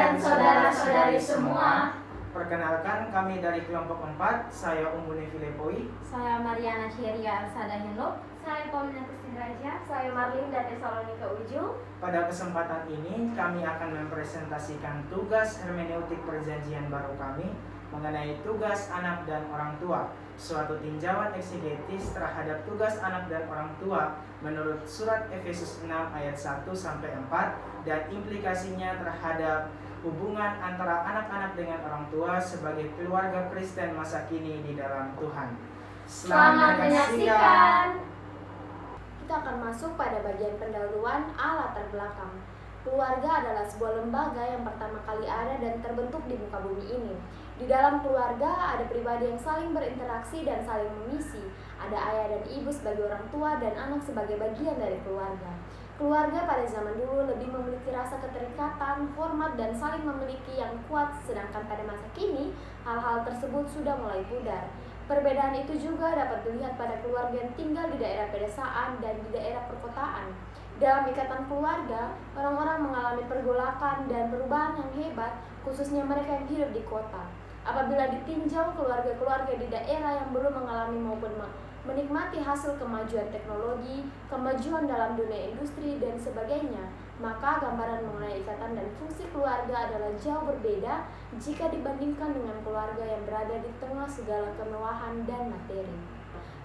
dan saudara-saudari semua. Perkenalkan, kami dari kelompok 4, saya Umbuni Filepoi. Saya Mariana Ciria Sadahenlo. Saya Paulina Kusindraja. Saya Marlinda Tesalonika Ujung. Pada kesempatan ini, kami akan mempresentasikan tugas hermeneutik perjanjian baru kami mengenai tugas anak dan orang tua, suatu tinjauan eksegetis terhadap tugas anak dan orang tua menurut surat Efesus 6 ayat 1-4 dan implikasinya terhadap hubungan antara anak-anak dengan orang tua sebagai keluarga Kristen masa kini di dalam Tuhan. Selamat menyaksikan. Kita akan masuk pada bagian pendahuluan latar belakang. Keluarga adalah sebuah lembaga yang pertama kali ada dan terbentuk di muka bumi ini. Di dalam keluarga ada pribadi yang saling berinteraksi dan saling mengisi. Ada ayah dan ibu sebagai orang tua dan anak sebagai bagian dari keluarga. Keluarga pada zaman dulu lebih memiliki rasa keterikatan, hormat, dan saling memiliki yang kuat, sedangkan pada masa kini, hal-hal tersebut sudah mulai pudar. Perbedaan itu juga dapat dilihat pada keluarga yang tinggal di daerah pedesaan dan di daerah perkotaan. Dalam ikatan keluarga, orang-orang mengalami pergolakan dan perubahan yang hebat, khususnya mereka yang hidup di kota. Apabila ditinjau keluarga-keluarga di daerah yang belum mengalami maupun menikmati hasil kemajuan teknologi, kemajuan dalam dunia industri, dan sebagainya, maka gambaran mengenai ikatan dan fungsi keluarga adalah jauh berbeda jika dibandingkan dengan keluarga yang berada di tengah segala kemewahan dan materi.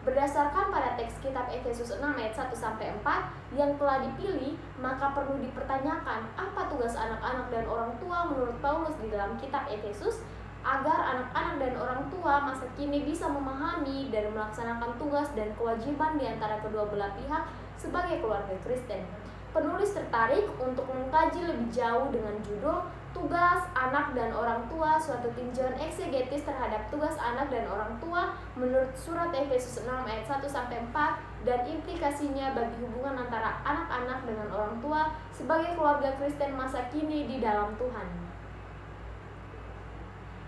Berdasarkan pada teks kitab Efesus 6 ayat 1-4 yang telah dipilih, maka perlu dipertanyakan apa tugas anak-anak dan orang tua menurut Paulus di dalam kitab Efesus, agar anak-anak dan orang tua masa kini bisa memahami dan melaksanakan tugas dan kewajiban di antara kedua belah pihak sebagai keluarga Kristen. Penulis tertarik untuk mengkaji lebih jauh dengan judul Tugas Anak dan Orang Tua, suatu tinjauan eksegetis terhadap tugas anak dan orang tua menurut surat Efesus 6 ayat 1-4 dan implikasinya bagi hubungan antara anak-anak dengan orang tua sebagai keluarga Kristen masa kini di dalam Tuhan.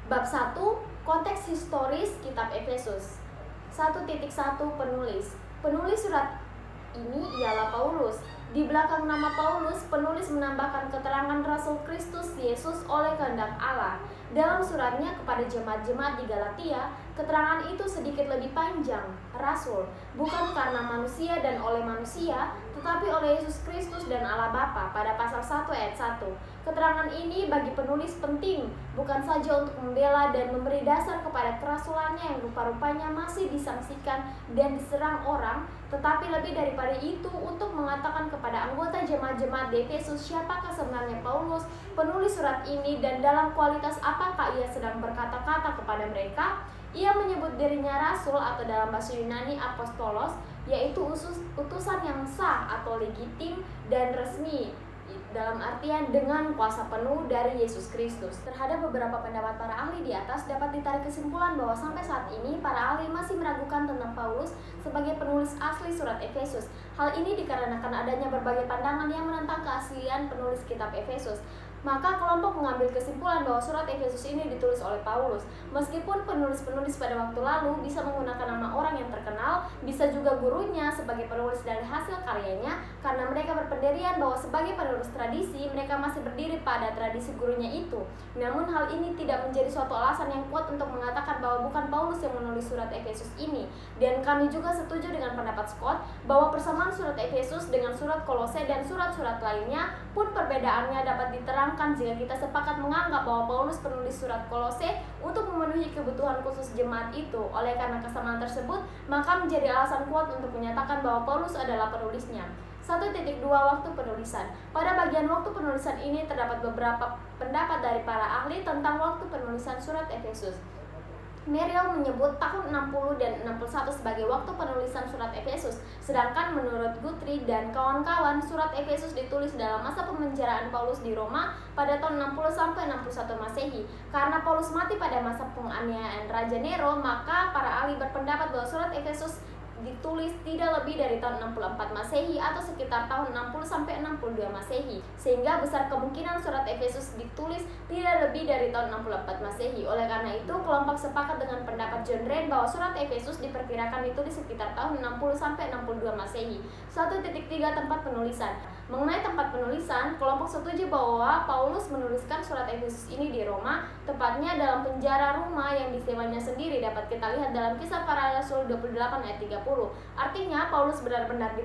Bab 1. Konteks historis kitab Efesus. 1.1 Penulis. Penulis surat ini ialah Paulus. Di belakang nama Paulus, penulis menambahkan keterangan Rasul Kristus Yesus oleh kehendak Allah. Dalam suratnya kepada jemaat-jemaat di Galatia, keterangan itu sedikit lebih panjang. Rasul, bukan karena manusia dan oleh manusia, tetapi oleh Yesus Kristus dan Allah Bapa pada pasal 1 ayat 1. Keterangan ini bagi penulis penting, bukan saja untuk membela dan memberi dasar kepada kerasulannya yang rupa-rupanya masih disangsikan dan diserang orang, tetapi lebih daripada itu untuk mengatakan kepada anggota jemaat-jemaat di Efesus siapakah sebenarnya Paulus, penulis surat ini, dan dalam kualitas apakah ia sedang berkata-kata kepada mereka. Ia menyebut dirinya rasul atau dalam bahasa Yunani apostolos, yaitu utusan yang sah atau legitim dan resmi, dalam artian dengan kuasa penuh dari Yesus Kristus. Terhadap beberapa pendapat para ahli di atas dapat ditarik kesimpulan bahwa sampai saat ini para ahli masih meragukan tentang Paulus sebagai penulis asli surat Efesus. Hal ini dikarenakan adanya berbagai pandangan yang menentang keaslian penulis kitab Efesus. Maka kelompok mengambil kesimpulan bahwa surat Efesus ini ditulis oleh Paulus. Meskipun penulis-penulis pada waktu lalu bisa menggunakan nama orang yang terkenal, bisa juga gurunya sebagai penulis dari hasil karyanya, karena mereka berpendirian bahwa sebagai penulis tradisi, mereka masih berdiri pada tradisi gurunya itu. Namun hal ini tidak menjadi suatu alasan yang kuat untuk mengatakan bahwa bukan Paulus yang menulis surat Efesus ini. Dan kami juga setuju dengan pendapat Scott bahwa persamaan surat Efesus dengan surat Kolose dan surat-surat lainnya pun perbedaannya dapat diterangkan jika kita sepakat menganggap bahwa Paulus penulis surat Kolose untuk memenuhi kebutuhan khusus jemaat itu. Oleh karena kesamaan tersebut, maka menjadi alasan kuat untuk menyatakan bahwa Paulus adalah penulisnya. 1.2 Waktu penulisan. Pada bagian waktu penulisan ini terdapat beberapa pendapat dari para ahli tentang waktu penulisan surat Efesus. Merrill menyebut tahun 60 dan 61 sebagai waktu penulisan surat Efesus, sedangkan menurut Guthrie dan kawan-kawan, surat Efesus ditulis dalam masa pemenjaraan Paulus di Roma pada tahun 60 sampai 61 Masehi. Karena Paulus mati pada masa penganiayaan Raja Nero, maka para ahli berpendapat bahwa surat Efesus ditulis tidak lebih dari tahun 64 Masehi atau sekitar tahun 60 sampai 62 Masehi, sehingga besar kemungkinan surat Efesus ditulis tidak lebih dari tahun 64 Masehi. Oleh karena itu, kelompok sepakat dengan pendapat John Rain bahwa surat Efesus diperkirakan ditulis sekitar tahun 60 sampai 62 Masehi. 1.3 Tempat penulisan. Mengenai tempat penulisan, kelompok setuju bahwa Paulus menuliskan surat Efesus ini di Roma, tepatnya dalam penjara rumah yang disewanya sendiri, dapat kita lihat dalam Kisah Para Rasul 28 ayat 30. Artinya Paulus benar-benar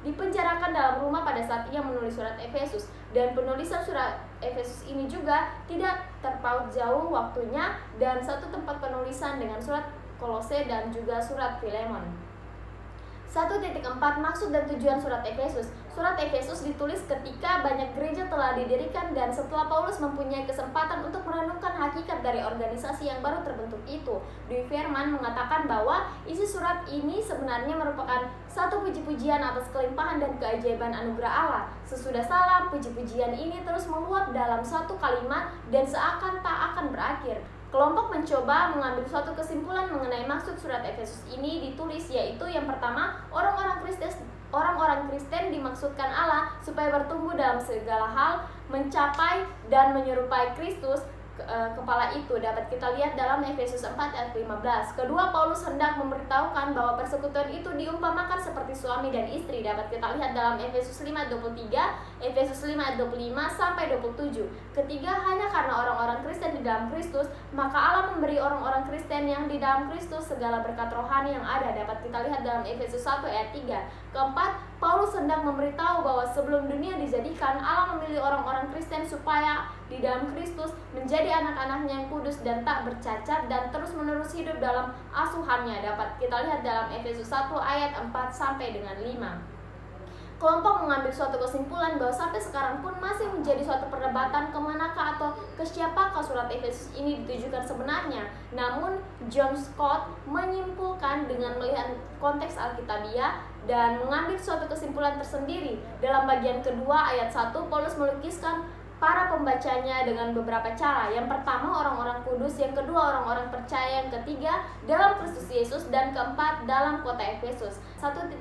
dipenjarakan dalam rumah pada saat ia menulis surat Efesus, dan penulisan surat Efesus ini juga tidak terpaut jauh waktunya dan satu tempat penulisan dengan surat Kolose dan juga surat Filemon. 1.4 Maksud dan tujuan surat Efesus. Surat Efesus ditulis ketika banyak gereja telah didirikan dan setelah Paulus mempunyai kesempatan untuk merenungkan hakikat dari organisasi yang baru terbentuk itu. Dwi Firman mengatakan bahwa isi surat ini sebenarnya merupakan satu puji-pujian atas kelimpahan dan keajaiban anugerah Allah. Sesudah salam, puji-pujian ini terus meluap dalam satu kalimat dan seakan tak akan berakhir. Kelompok mencoba mengambil suatu kesimpulan mengenai maksud surat Efesus ini ditulis, yaitu yang pertama, orang-orang Kristen dimaksudkan Allah supaya bertumbuh dalam segala hal, mencapai dan menyerupai Kristus kepala itu, dapat kita lihat dalam Efesus 4 ayat 15. Kedua, Paulus hendak memberitahukan bahwa persekutuan itu diumpamakan seperti suami dan istri, dapat kita lihat dalam Efesus 5 ayat 23, Efesus 5 ayat 25 sampai 27. Ketiga, hanya karena orang-orang Kristen di dalam Kristus, maka Allah memberi orang-orang Kristen yang di dalam Kristus segala berkat rohani yang ada, dapat kita lihat dalam Efesus 1 ayat 3. Keempat, Paulus hendak memberitahu bahwa sebelum dunia dijadikan, Allah memilih orang-orang Kristen supaya di dalam Kristus menjadi anak-anaknya yang kudus dan tak bercacat dan terus-menerus hidup dalam asuhannya, dapat kita lihat dalam Efesus 1 ayat 4 sampai dengan 5. Kelompok mengambil suatu kesimpulan bahwa sampai sekarang pun masih menjadi suatu perdebatan kemanakah atau ke siapakah surat Efesus ini ditujukan sebenarnya. Namun John Scott menyimpulkan dengan melihat konteks Alkitabiah dan mengambil suatu kesimpulan tersendiri. Dalam bagian kedua ayat 1, Paulus melukiskan para pembacanya dengan beberapa cara. Yang pertama, orang-orang kudus, yang kedua, orang-orang percaya, yang ketiga, dalam Kristus Yesus, dan keempat, dalam kota Efesus. 1.5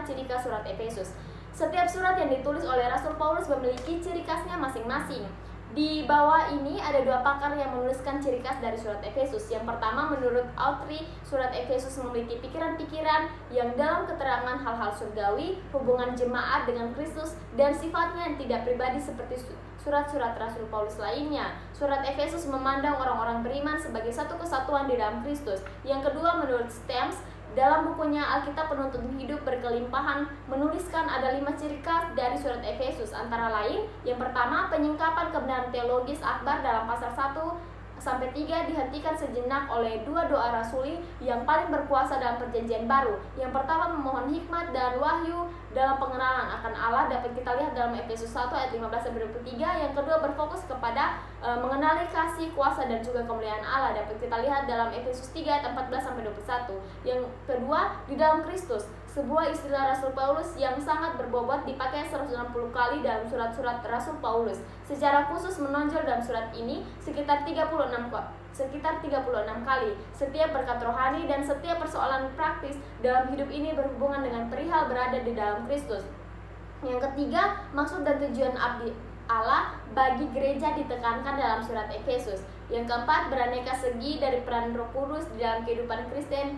Ciri khas surat Efesus. Setiap surat yang ditulis oleh Rasul Paulus memiliki ciri khasnya masing-masing. Di bawah ini ada dua pakar yang menuliskan ciri khas dari surat Efesus. Yang pertama, menurut Autry, surat Efesus memiliki pikiran-pikiran yang dalam keterangan hal-hal surgawi, hubungan jemaat dengan Kristus, dan sifatnya yang tidak pribadi seperti surat-surat Rasul Paulus lainnya. Surat Efesus memandang orang-orang beriman sebagai satu kesatuan di dalam Kristus. Yang kedua, menurut Stamps, dalam bukunya Alkitab Penuntun Hidup Berkelimpahan menuliskan ada 5 ciri khas dari surat Efesus, antara lain, yang pertama, penyingkapan kebenaran teologis akbar dalam pasal 1-3 dihentikan sejenak oleh dua doa rasuli yang paling berkuasa dalam perjanjian baru. Yang pertama, memohon hikmat dan wahyu dalam pengenalan akan Allah, dapat kita lihat dalam Efesus 1 ayat 15-23. Yang kedua, berfokus kepada mengenali kasih, kuasa, dan juga kemuliaan Allah, dapat kita lihat dalam Efesus 3 ayat 14-21. Yang kedua, di dalam Kristus, sebuah istilah Rasul Paulus yang sangat berbobot dipakai 160 kali dalam surat-surat Rasul Paulus. Secara khusus menonjol dalam surat ini sekitar 36 kali. Setiap berkat rohani dan setiap persoalan praktis dalam hidup ini berhubungan dengan perihal berada di dalam Kristus. Yang ketiga, maksud dan tujuan abdi Allah bagi gereja ditekankan dalam surat Efesus. Yang keempat, beraneka segi dari peran Roh Kudus di dalam kehidupan Kristen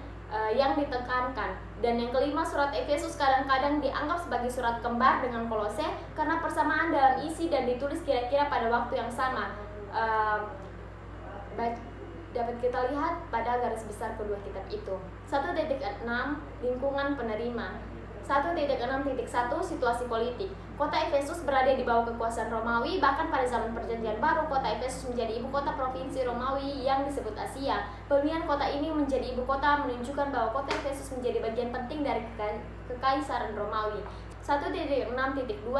yang ditekankan. Dan yang kelima, surat Efesus kadang-kadang dianggap sebagai surat kembar dengan Kolose karena persamaan dalam isi dan ditulis kira-kira pada waktu yang sama. Dapat kita lihat pada garis besar kedua kitab itu. 1.6 Lingkungan penerima. 1.6.1 Situasi politik. Kota Efesus berada di bawah kekuasaan Romawi, bahkan pada zaman Perjanjian Baru, kota Efesus menjadi ibu kota provinsi Romawi yang disebut Asia. Pemilihan kota ini menjadi ibu kota menunjukkan bahwa kota Efesus menjadi bagian penting dari kekaisaran Romawi. 1.6.2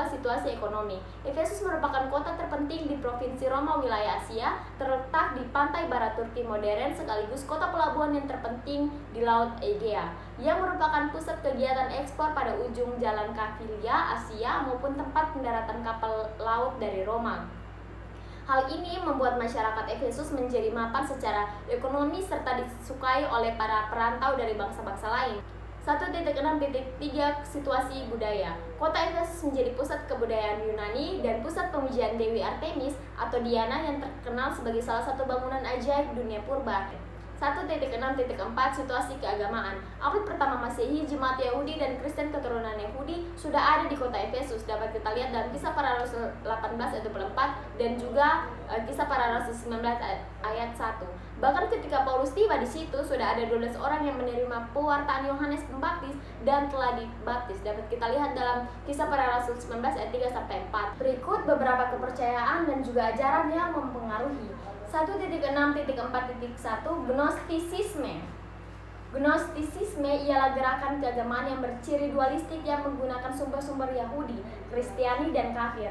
Situasi ekonomi. Efesus merupakan kota terpenting di provinsi Roma wilayah Asia, terletak di pantai barat Turki modern sekaligus kota pelabuhan yang terpenting di Laut Egea, yang merupakan pusat kegiatan ekspor pada ujung jalan Kafilia Asia maupun tempat pendaratan kapal laut dari Roma. Hal ini membuat masyarakat Efesus menjadi mapan secara ekonomi serta disukai oleh para perantau dari bangsa-bangsa lain. 1.6.3 Situasi budaya. Kota Efesus menjadi pusat kebudayaan Yunani dan pusat pemujian Dewi Artemis atau Diana yang terkenal sebagai salah satu bangunan ajaib dunia purba. 1.6.4 Situasi keagamaan. Abad pertama Masehi, jemaat Yahudi dan Kristen keturunan Yahudi sudah ada di kota Efesus. Dapat kita lihat dalam Kisah Para Rasul 18 ayat 24 dan juga Kisah Para Rasul 19 ayat 1. Bahkan ketika Paulus tiba di situ, sudah ada 12 orang yang menerima pewartaan Yohanes Pembaptis dan telah dibaptis. Dapat kita lihat dalam Kisah Para Rasul 19 ayat 3-4. Berikut beberapa kepercayaan dan juga ajaran yang mempengaruhi. 1.6.4.1 Gnostisisme. Gnostisisme ialah gerakan keagamaan yang berciri dualistik yang menggunakan sumber-sumber Yahudi, Kristiani, dan kafir.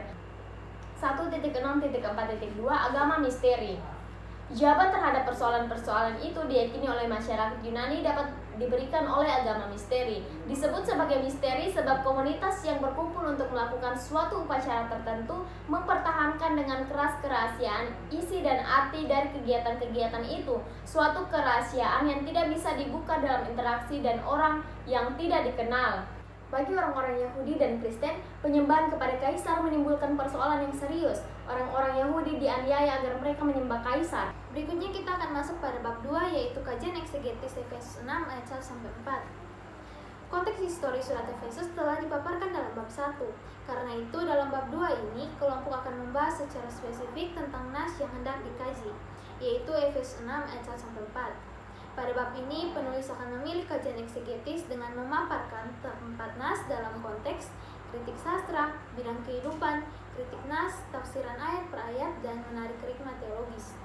1.6.4.2 Agama misteri. Jawaban terhadap persoalan-persoalan itu diyakini oleh masyarakat Yunani dapat diberikan oleh agama misteri. Disebut sebagai misteri sebab komunitas yang berkumpul untuk melakukan suatu upacara tertentu mempertahankan dengan keras kerahasiaan isi dan arti dari kegiatan-kegiatan itu. Suatu kerahasiaan yang tidak bisa dibuka dalam interaksi dan orang yang tidak dikenal. Bagi orang-orang Yahudi dan Kristen, penyembahan kepada kaisar menimbulkan persoalan yang serius. Orang-orang Yahudi dianiaya agar mereka menyembah kaisar. Berikutnya kita akan masuk pada bab 2, yaitu kajian eksegetis Efesus 6 ayat 1-4. Konteks historis surat Efesus telah dipaparkan dalam bab 1. Karena itu dalam bab 2 ini kelompok akan membahas secara spesifik tentang nas yang hendak dikaji, yaitu Efesus 6 ayat 1-4. Pada bab ini, penulis akan memilih kajian eksegetis dengan memaparkan tempat nas dalam konteks, kritik sastra, bidang kehidupan, kritik nas, tafsiran ayat per ayat, dan menarik hikmah teologis.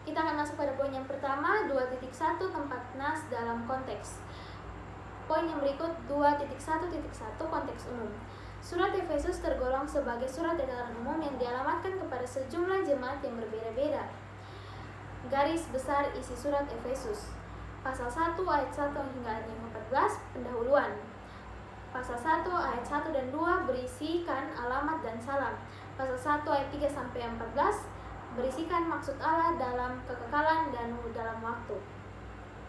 Kita akan masuk pada poin yang pertama, 2.1 tempat nas dalam konteks. Poin yang berikut 2.1.1 konteks umum. Surat Efesus tergolong sebagai surat edaran umum yang dialamatkan kepada sejumlah jemaat yang berbeda-beda. Garis besar isi surat Efesus. Pasal 1 ayat 1 hingga ayat yang ke-14 pendahuluan. Pasal 1 ayat 1 dan 2 berisikan alamat dan salam. Pasal 1 ayat 3 sampai 14 berisikan maksud Allah dalam kekekalan dan dalam waktu.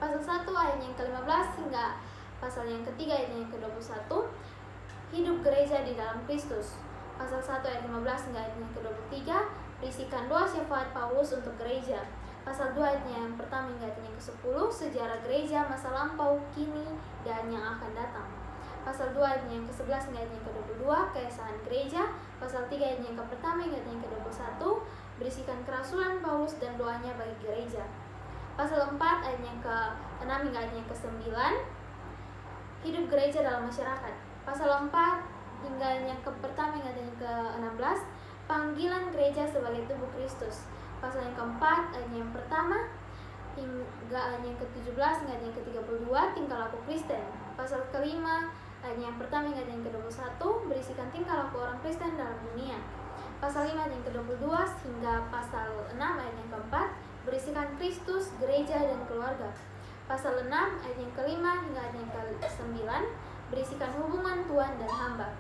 Pasal 1 ayat yang ke-15 hingga pasal yang ketiga ayat yang ke-21 hidup gereja di dalam Kristus. Pasal 1 ayat 15 hingga ayat yang ke-23 berisikan doa syafaat Paulus untuk gereja. Pasal 2 ayatnya yang pertama hingga ayatnya yang ke-10 sejarah gereja masa lampau, kini, dan yang akan datang. Pasal 2 ayatnya yang ke-11 hingga ayatnya yang ke-22 keesaan gereja. Pasal 3 ayatnya yang ke-pertama hingga ayatnya yang ke-21 berisikan kerasulan Paulus dan doanya bagi gereja. Pasal 4 ayatnya yang ke-6 hingga ayatnya yang ke-9 hidup gereja dalam masyarakat. Pasal 4 hingga ayatnya yang ke-pertama hingga ayatnya yang ke-16 panggilan gereja sebagai tubuh Kristus. Pasal yang keempat, ayat yang pertama hingga ayat yang ke-17 hingga ayat yang ke-32 tingkah laku Kristen. Pasal kelima, ayat yang pertama hingga ayat yang ke-21 berisikan tingkah laku orang Kristen dalam dunia. Pasal 5 ayat yang ke-22 hingga pasal 6 ayat yang keempat berisikan Kristus, gereja, dan keluarga. Pasal 6 ayat yang kelima hingga ayat yang ke-9 berisikan hubungan Tuhan dan hamba.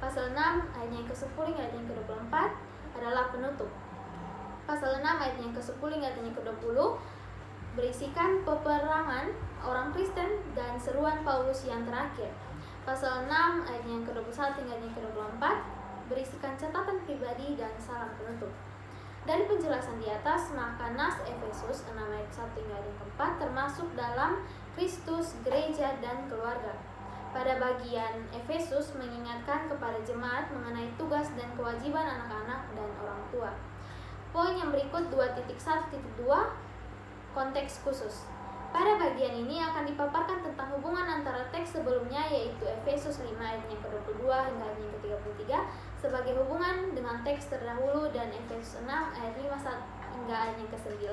Pasal 6 ayat yang ke-10 hingga ayat yang ke-24 adalah penutup. Pasal 6 ayat yang ke-10 hingga ayat yang ke-20 berisikan peperangan orang Kristen dan seruan Paulus yang terakhir. Pasal 6 ayat yang ke-21 hingga ayat yang ke-24 berisikan catatan pribadi dan salam penutup. Dari penjelasan di atas, maka nas Efesus 6 ayat 1 hingga ayat yang ke-4 termasuk dalam Kristus, gereja, dan keluarga. Pada bagian Efesus mengingatkan kepada jemaat mengenai tugas dan kewajiban anak-anak dan orang tua. Poin yang berikut 2.1.2 konteks khusus. Pada bagian ini akan dipaparkan tentang hubungan antara teks sebelumnya yaitu Efesus 5 ayat yang ke-22 hingga ayat yang ke-33 sebagai hubungan dengan teks terdahulu dan Efesus 6 ayat 5 hingga ayat yang ke-9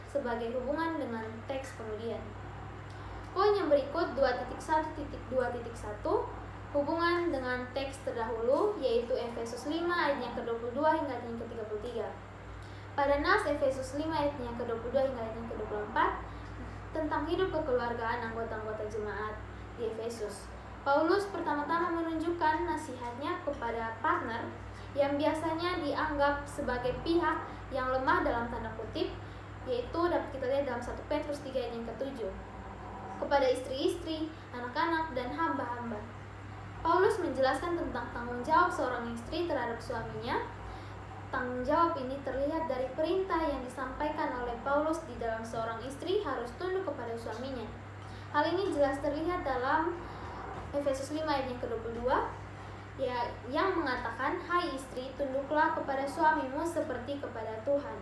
sebagai hubungan dengan teks kemudian. Poin yang berikut 2.1.2.1 hubungan dengan teks terdahulu yaitu Efesus 5 ayat yang ke-22 hingga ayat yang ke-33. Pada nas Efesus 5 ayat yang ke-22 hingga ayat yang ke-24 tentang hidup kekeluargaan anggota-anggota jemaat di Efesus. Paulus pertama-tama menunjukkan nasihatnya kepada partner yang biasanya dianggap sebagai pihak yang lemah dalam tanda kutip, yaitu dapat kita lihat dalam 1 Petrus 3 ayat yang ke-7. Kepada istri-istri, anak-anak, dan hamba-hamba. Paulus menjelaskan tentang tanggung jawab seorang istri terhadap suaminya tanggung jawab ini terlihat dari perintah yang disampaikan oleh Paulus di dalam seorang istri harus tunduk kepada suaminya. Hal ini jelas terlihat dalam Efesus 5 ayat yang ke-22 ya, yang mengatakan, "Hai istri, tunduklah kepada suamimu seperti kepada Tuhan."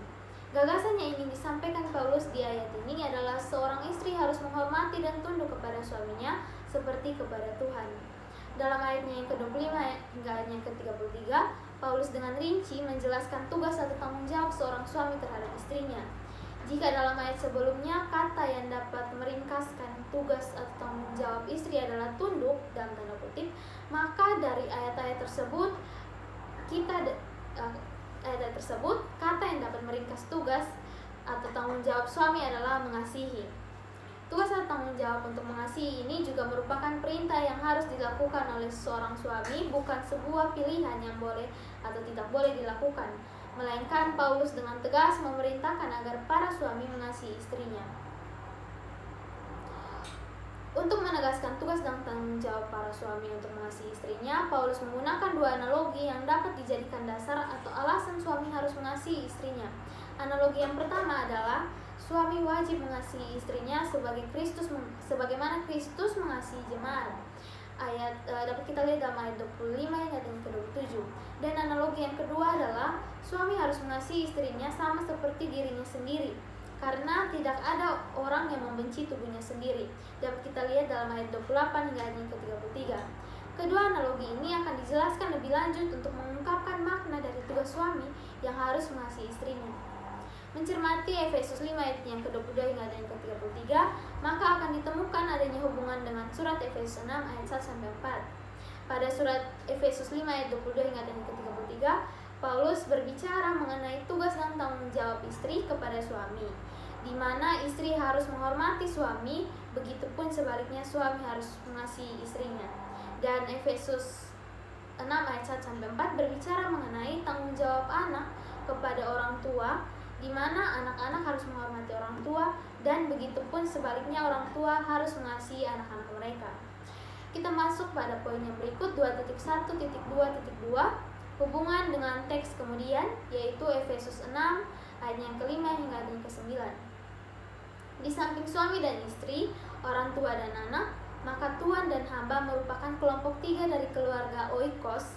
Gagasan yang ingin disampaikan Paulus di ayat ini adalah seorang istri harus menghormati dan tunduk kepada suaminya seperti kepada Tuhan. Dalam ayatnya yang ke-25 hingga ayatnya yang ke-33, Paulus dengan rinci menjelaskan tugas atau tanggung jawab seorang suami terhadap istrinya. Jika dalam ayat sebelumnya kata yang dapat meringkaskan tugas atau tanggung jawab istri adalah tunduk dalam tanda kutip, maka dari ayat-ayat tersebut kata yang dapat meringkas tugas atau tanggung jawab suami adalah mengasihi. Tugas atau tanggung jawab untuk mengasihi ini juga merupakan perintah yang harus dilakukan oleh seorang suami, bukan sebuah pilihan yang boleh atau tidak boleh dilakukan, melainkan Paulus dengan tegas memerintahkan agar para suami mengasihi istrinya. Untuk menegaskan tugas dan tanggung jawab para suami untuk mengasihi istrinya, Paulus menggunakan dua analogi yang dapat dijadikan dasar atau alasan suami harus mengasihi istrinya. Analogi yang pertama adalah suami wajib mengasihi istrinya sebagaimana Kristus mengasihi jemaat. Dapat kita lihat dalam ayat 25 hingga yang ke-27. Dan analogi yang kedua adalah suami harus mengasihi istrinya sama seperti dirinya sendiri, karena tidak ada orang yang membenci tubuhnya sendiri. Dapat kita lihat dalam ayat 28 hingga ayat yang ke-33. Kedua analogi ini akan dijelaskan lebih lanjut untuk mengungkapkan makna dari tugas suami yang harus mengasihi istrinya. Mencermati Efesus 5 ayat yang ke-22 hingga ayat yang ke-33, maka akan ditemukan adanya hubungan dengan surat Efesus 6 ayat 1-4. Pada surat Efesus 5 ayat 22 hingga ayat yang ke-33, Paulus berbicara mengenai tugas dan tanggung jawab istri kepada suami, di mana istri harus menghormati suami, begitupun sebaliknya suami harus mengasihi istrinya. Dan Efesus 6 ayat 1-4 berbicara mengenai tanggung jawab anak kepada orang tua, di mana anak-anak harus menghormati orang tua, dan begitupun sebaliknya orang tua harus mengasihi anak-anak mereka. Kita masuk pada poin yang berikut 2.1.2.2, hubungan dengan teks kemudian, yaitu Efesus 6 ayat yang ke-5 hingga ayat yang ke-9. Di samping suami dan istri, orang tua dan anak, maka tuan dan hamba merupakan kelompok 3 dari keluarga oikos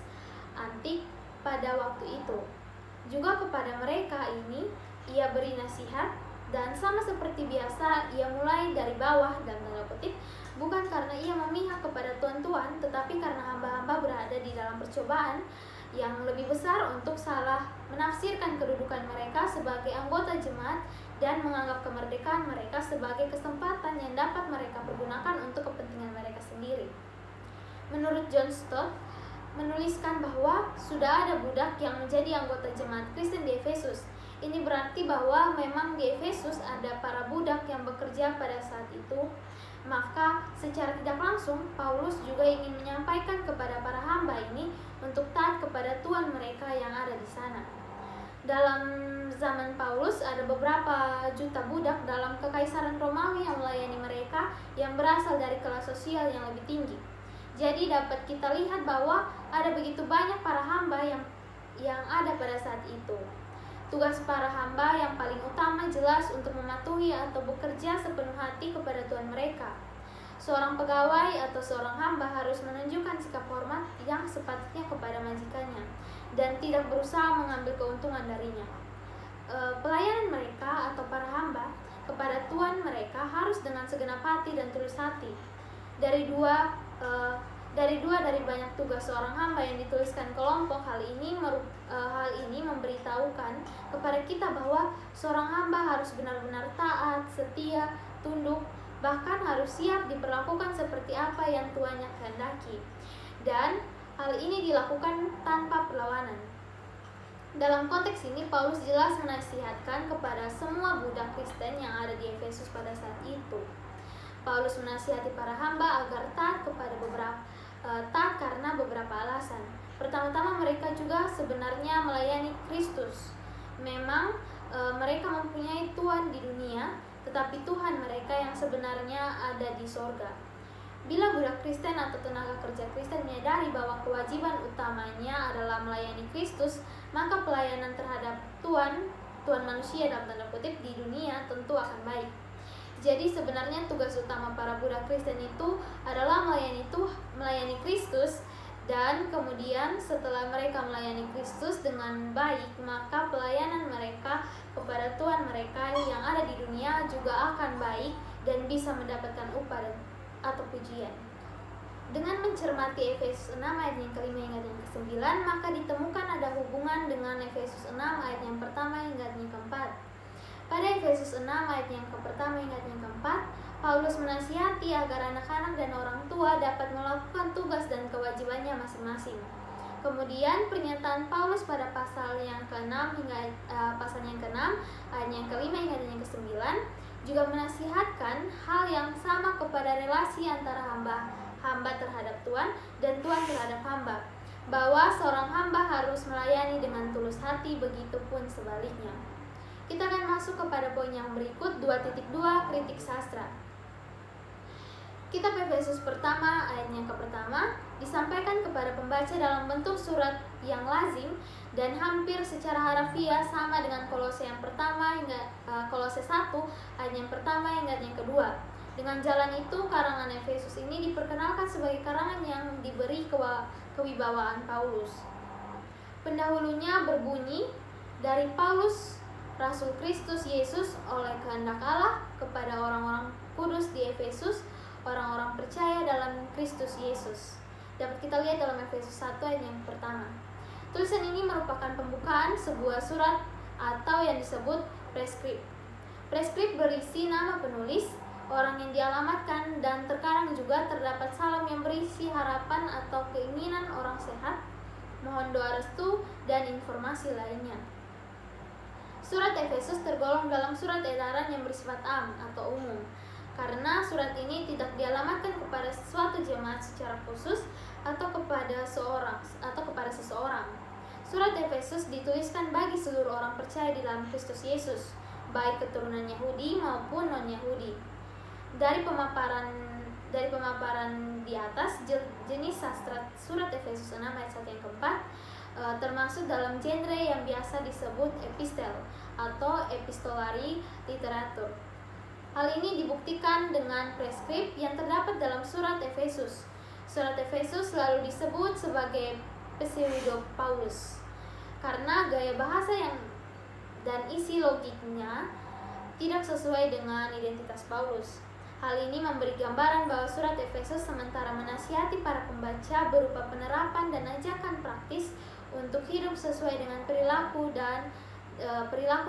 antik pada waktu itu. Juga kepada mereka ini ia beri nasihat, dan sama seperti biasa ia mulai dari bawah dan tanda kutip, bukan karena ia memihak kepada tuan-tuan, tetapi karena hamba-hamba berada di dalam percobaan yang lebih besar untuk salah menafsirkan kedudukan mereka sebagai anggota jemaat dan menganggap kemerdekaan mereka sebagai kesempatan yang dapat mereka pergunakan untuk kepentingan mereka sendiri. Menurut John Stott menuliskan bahwa sudah ada budak yang menjadi anggota jemaat Kristen di Efesus. Ini berarti bahwa memang di Efesus ada para budak yang bekerja pada saat itu. Maka secara tidak langsung Paulus juga ingin menyampaikan kepada para hamba ini untuk taat kepada tuan mereka yang ada di sana. Dalam zaman Paulus ada beberapa juta budak dalam kekaisaran Romawi yang melayani mereka, yang berasal dari kelas sosial yang lebih tinggi. Jadi dapat kita lihat bahwa ada begitu banyak para hamba yang ada pada saat itu. Tugas para hamba yang paling utama jelas untuk mematuhi atau bekerja sepenuh hati kepada Tuhan mereka. Seorang pegawai atau seorang hamba harus menunjukkan sikap hormat yang sepatutnya kepada majikannya dan tidak berusaha mengambil keuntungan darinya. Pelayanan mereka atau para hamba kepada Tuhan mereka harus dengan segenap hati dan tulus hati. Dari dua dari banyak tugas seorang hamba yang dituliskan kelompok, hal ini memberitahukan kepada kita bahwa seorang hamba harus benar-benar taat, setia, tunduk, bahkan harus siap diperlakukan seperti apa yang tuannya kehendaki. Dan hal ini dilakukan tanpa perlawanan. Dalam konteks ini, Paulus jelas menasihatkan kepada semua budak Kristen yang ada di Efesus pada saat itu. Paulus menasihati para hamba agar taat karena beberapa alasan. Pertama-tama, mereka juga sebenarnya melayani Kristus. Memang mereka mempunyai Tuhan di dunia, tetapi Tuhan mereka yang sebenarnya ada di sorga. Bila budak Kristen atau tenaga kerja Kristen menyadari bahwa kewajiban utamanya adalah melayani Kristus, maka pelayanan terhadap Tuhan manusia dalam tanda kutip di dunia tentu akan baik. Jadi sebenarnya tugas utama para budak Kristen itu adalah melayani Kristus, dan kemudian setelah mereka melayani Kristus dengan baik, maka pelayanan mereka kepada Tuhan mereka yang ada di dunia juga akan baik dan bisa mendapatkan upah atau pujian. Dengan mencermati Efesus 6 ayat yang ke-5 hingga yang ke-9, maka ditemukan ada hubungan dengan Efesus 6 ayat yang pertama hingga yang ke-4. Pada Efesus 6 ayat yang pertama hingga yang ke-4, Paulus menasihati agar anak-anak dan orang tua dapat melakukan tugas dan kewajibannya masing-masing. Kemudian pernyataan Paulus pada pasal yang ke-6 hingga pasal yang ke-6 ayat yang ke-5 hingga yang ke-9 juga menasihatkan hal yang sama kepada relasi antara hamba terhadap Tuhan dan Tuhan terhadap hamba, bahwa seorang hamba harus melayani dengan tulus hati, begitupun sebaliknya. Kita akan masuk kepada poin yang berikut, 2.2 kritik sastra. Kitab Efesus pertama ayat yang ke-pertama disampaikan kepada pembaca dalam bentuk surat yang lazim dan hampir secara harafiah sama dengan Kolose yang pertama hingga Kolose 1 ayat yang pertama hingga yang kedua. Dengan jalan itu, karangan Efesus ini diperkenalkan sebagai karangan yang diberi kewibawaan Paulus. Pendahulunya berbunyi, dari Paulus, Rasul Kristus Yesus oleh kehendak Allah kepada orang-orang kudus di Efesus, orang-orang percaya dalam Kristus Yesus. Dapat kita lihat dalam Efesus 1 ayat yang pertama. Tulisan ini merupakan pembukaan sebuah surat atau yang disebut preskrip. Preskrip berisi nama penulis, orang yang dialamatkan, dan terkadang juga terdapat salam yang berisi harapan atau keinginan orang sehat, mohon doa restu, dan informasi lainnya. Surat Efesus tergolong dalam surat edaran yang bersifat am atau umum, karena surat ini tidak dialamatkan kepada suatu jemaat secara khusus atau kepada seseorang. Surat Efesus dituliskan bagi seluruh orang percaya di dalam Kristus Yesus, baik keturunan Yahudi maupun non-Yahudi. Dari pemaparan di atas, jenis sastra surat Efesus 6 ayat 1 yang keempat termasuk dalam genre yang biasa disebut epistel atau epistolari literatur. Hal ini dibuktikan dengan preskrip yang terdapat dalam surat Efesus. Surat Efesus selalu disebut sebagai pseudo Paulus karena gaya bahasa dan isi logiknya tidak sesuai dengan identitas Paulus. Hal ini memberi gambaran bahwa surat Efesus sementara menasihati para pembaca berupa penerapan dan ajakan praktis untuk hidup sesuai dengan perilaku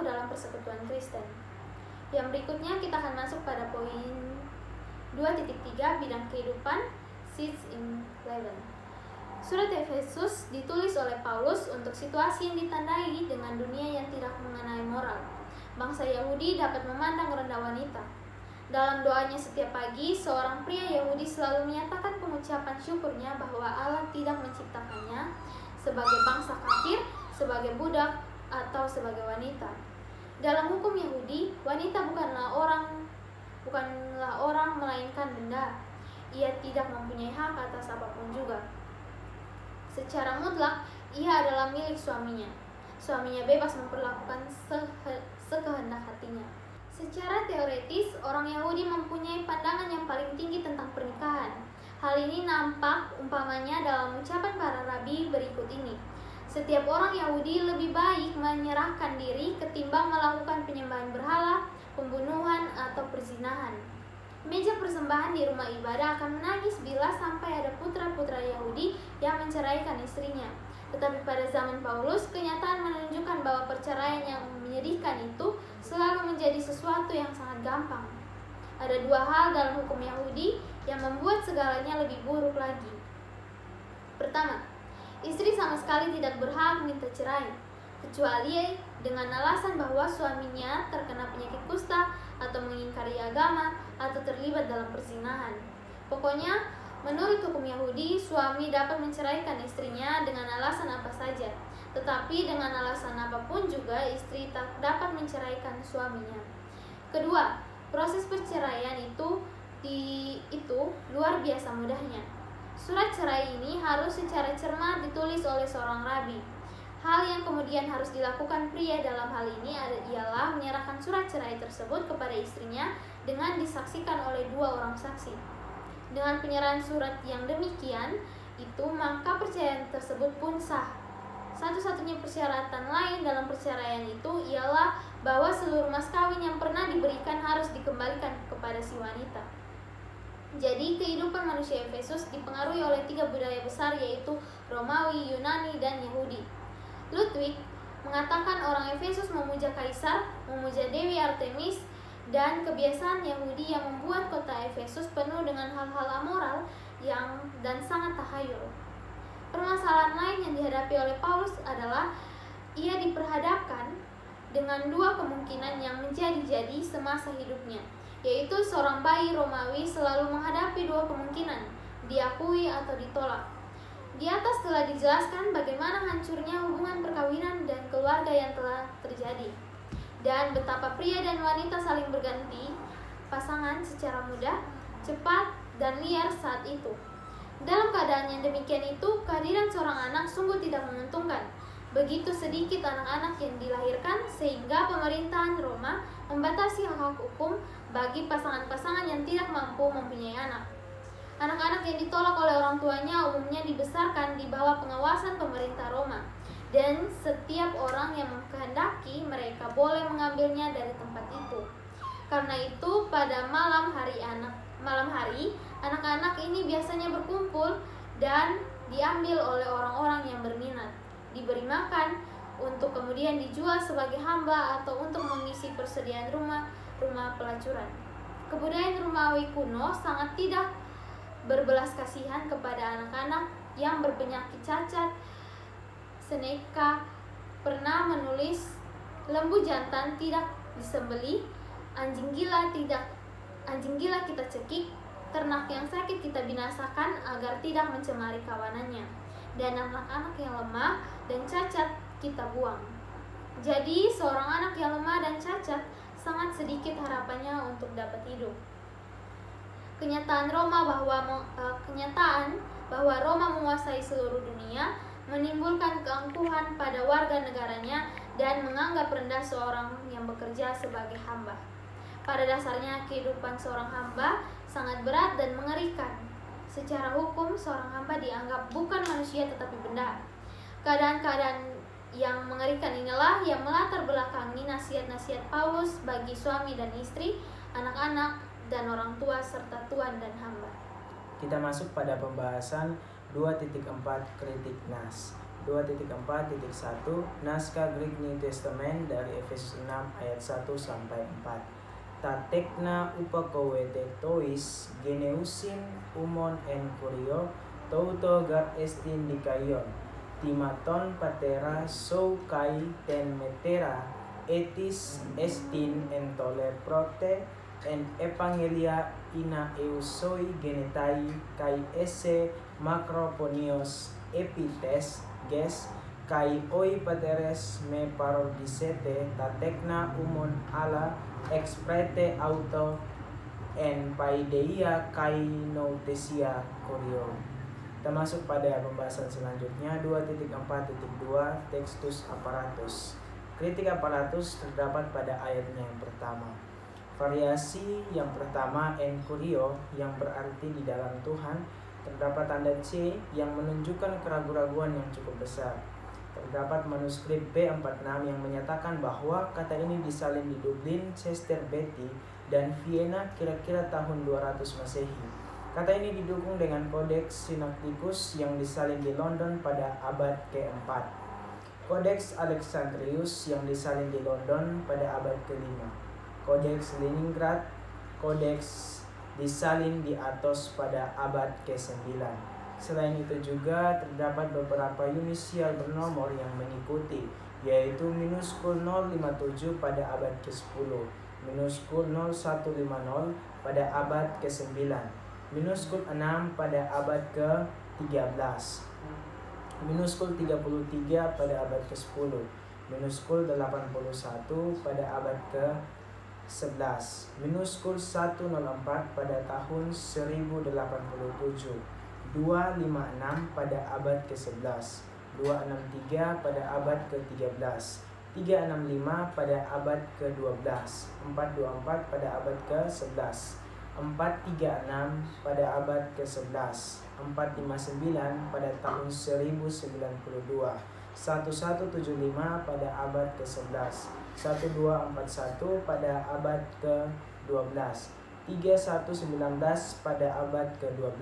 dalam persekutuan Kristen. Yang berikutnya kita akan masuk pada poin 2.3 bidang kehidupan, seeds in Leaven. Surat Efesus ditulis oleh Paulus untuk situasi yang ditandai dengan dunia yang tidak mengenai moral. Bangsa Yahudi dapat memandang rendah wanita. Dalam doanya setiap pagi, seorang pria Yahudi selalu menyatakan pengucapan syukurnya bahwa Allah tidak menciptakannya sebagai bangsa kafir, sebagai budak, atau sebagai wanita. Dalam hukum Yahudi, wanita bukanlah orang melainkan benda. Ia tidak mempunyai hak atas apapun juga. Secara mutlak, ia adalah milik suaminya. Suaminya bebas memperlakukan sekehendak hatinya. Secara teoretis, orang Yahudi mempunyai pandangan yang paling tinggi tentang pernikahan. Hal ini nampak umpamanya dalam ucapan para rabi berikut ini. Setiap orang Yahudi lebih baik menyerahkan diri ketimbang melakukan penyembahan berhala, pembunuhan, atau perzinahan. Meja persembahan di rumah ibadah akan menangis bila sampai ada putra-putra Yahudi yang menceraikan istrinya. Tetapi pada zaman Paulus, kenyataan menunjukkan bahwa perceraian yang menyedihkan itu selalu menjadi sesuatu yang sangat gampang. Ada dua hal dalam hukum Yahudi yang membuat segalanya lebih buruk lagi. Pertama, istri sama sekali tidak berhak minta cerai, kecuali dengan alasan bahwa suaminya terkena penyakit kusta atau mengingkari agama atau terlibat dalam perzinahan. Pokoknya, menurut hukum Yahudi, suami dapat menceraikan istrinya dengan alasan apa saja. Tetapi dengan alasan apapun juga istri tak dapat menceraikan suaminya. Kedua, proses perceraian itu itu luar biasa mudahnya. Surat cerai ini harus secara cermat ditulis oleh seorang rabi. Hal yang kemudian harus dilakukan pria dalam hal ini ialah menyerahkan surat cerai tersebut kepada istrinya dengan disaksikan oleh 2 orang saksi. Dengan penyerahan surat yang demikian itu, maka perceraian tersebut pun sah. Satu-satunya persyaratan lain dalam perceraian itu ialah bahwa seluruh mas kawin yang pernah diberikan harus dikembalikan kepada si wanita. Jadi kehidupan manusia Efesus dipengaruhi oleh 3 budaya besar, yaitu Romawi, Yunani, dan Yahudi. Ludwig mengatakan orang Efesus memuja kaisar, memuja Dewi Artemis, dan kebiasaan Yahudi yang membuat kota Efesus penuh dengan hal-hal amoral dan sangat tahayul. Permasalahan lain yang dihadapi oleh Paulus adalah ia diperhadapkan dengan 2 kemungkinan yang menjadi-jadi semasa hidupnya, yaitu seorang bayi Romawi selalu menghadapi 2 kemungkinan, diakui atau ditolak. Di atas telah dijelaskan bagaimana hancurnya hubungan perkawinan dan keluarga yang telah terjadi, dan betapa pria dan wanita saling berganti pasangan secara mudah, cepat, dan liar saat itu. Dalam keadaan yang demikian itu, kehadiran seorang anak sungguh tidak menguntungkan. Begitu sedikit anak-anak yang dilahirkan sehingga pemerintahan Roma membatasi hak hukum bagi pasangan-pasangan yang tidak mampu mempunyai anak. Anak-anak yang ditolak oleh orang tuanya umumnya dibesarkan di bawah pengawasan pemerintah Roma, dan setiap orang yang menghendaki mereka boleh mengambilnya dari tempat itu. Karena itu pada malam hari anak-anak ini biasanya berkumpul dan diambil oleh orang-orang yang berminat, diberi makan, untuk kemudian dijual sebagai hamba atau untuk mengisi persediaan rumah pelacuran. Kebudayaan Romawi kuno sangat tidak berbelas kasihan kepada anak-anak yang berpenyakit cacat. Seneca pernah menulis, lembu jantan tidak disembelih, anjing gila kita cekik, ternak yang sakit kita binasakan agar tidak mencemari kawanannya, dan anak-anak yang lemah dan cacat kita buang. Jadi seorang anak yang lemah dan cacat sangat sedikit harapannya untuk dapat hidup. Kenyataan bahwa Roma menguasai seluruh dunia menimbulkan keangkuhan pada warga negaranya dan menganggap rendah seorang yang bekerja sebagai hamba. Pada dasarnya kehidupan seorang hamba sangat berat dan mengerikan. Secara hukum seorang hamba dianggap bukan manusia tetapi benda. Keadaan-keadaan yang mengerikan inilah yang melatar belakangi nasihat-nasihat Paulus bagi suami dan istri, anak-anak, dan orang tua serta tuan dan hamba. Kita masuk pada pembahasan 2.4 kritik nas. 2.4.1 naskah Greek New Testament dari Efesus 6 ayat 1 sampai 4. Tatekna upakowete tois geneusin umon en kurio touto gar estin dikayon timaton patera sou kai ten metera etis estin entole prote en evangelia ina eusoi genetai kai esse macroponios epites ges kai oi pateres me parodisete tatekna umon ala exprete auto en paideia kai noutesia kurio. Kita masuk pada pembahasan selanjutnya 2.4.2 Textus Apparatus. Kritik aparatus terdapat pada ayatnya yang pertama. Variasi yang pertama en kurio yang berarti di dalam Tuhan. Terdapat tanda C yang menunjukkan keraguan-raguan yang cukup besar. Terdapat manuskrip B46 yang menyatakan bahwa kata ini disalin di Dublin, Chester Beatty, dan Vienna kira-kira tahun 200 Masehi. Kata ini didukung dengan Codex Sinaiticus yang disalin di London pada abad ke-4. Codex Alexandrius yang disalin di London pada abad ke-5. Codex Leningrad, Codex disalin di Athos pada abad ke-9. Selain itu juga terdapat beberapa inisial bernomor yang mengikuti, yaitu minuskul 057 pada abad ke-10, minuskul 0150 pada abad ke-9, minuskul 6 pada abad ke-13, minuskul 33 pada abad ke-10, minuskul 81 pada abad 11. Minuskul 104 pada tahun 1087. 256 pada abad ke-11. 263 pada abad ke-13. 365 pada abad ke-12. 424 pada abad ke-11. 436 pada abad ke-11. 459 pada tahun 1092. 1175 pada abad ke-11. 1241 pada abad ke-12. 3119 pada abad ke-12.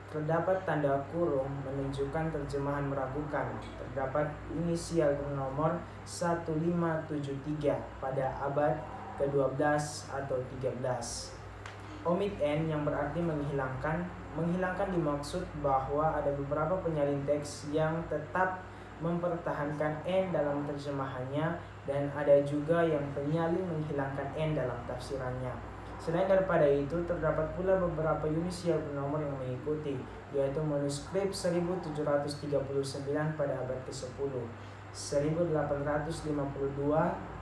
Terdapat tanda kurung menunjukkan terjemahan meragukan. Terdapat inisial bernomor 1573 pada abad ke-12 atau 13. Omit N yang berarti menghilangkan. Menghilangkan dimaksud bahwa ada beberapa penyalin teks yang tetap mempertahankan N dalam terjemahannya, dan ada juga yang penyalin menghilangkan N dalam tafsirannya. Selain daripada itu, terdapat pula beberapa inisial bernomor yang mengikuti, yaitu manuskrip 1739 pada abad ke-10, 1852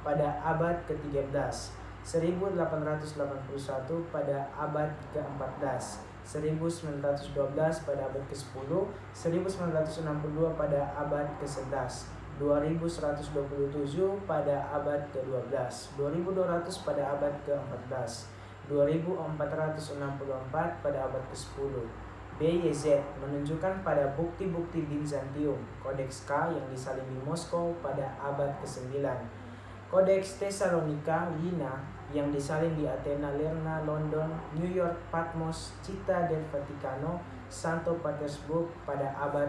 pada abad ke-13, 1881 pada abad ke-14, 1912 pada abad ke-10, 1962 pada abad ke-11, 2127 pada abad ke-12, 2200 pada abad ke-14, 2464 pada abad ke-10. BYZ menunjukkan pada bukti-bukti Bizantium. Kodeks K yang disalin di Moskow pada abad ke-9. Kodeks Tesalonika Wina yang disalin di Athena, Lerna, London, New York, Patmos, Città del Vaticano, Santo Petersburg pada abad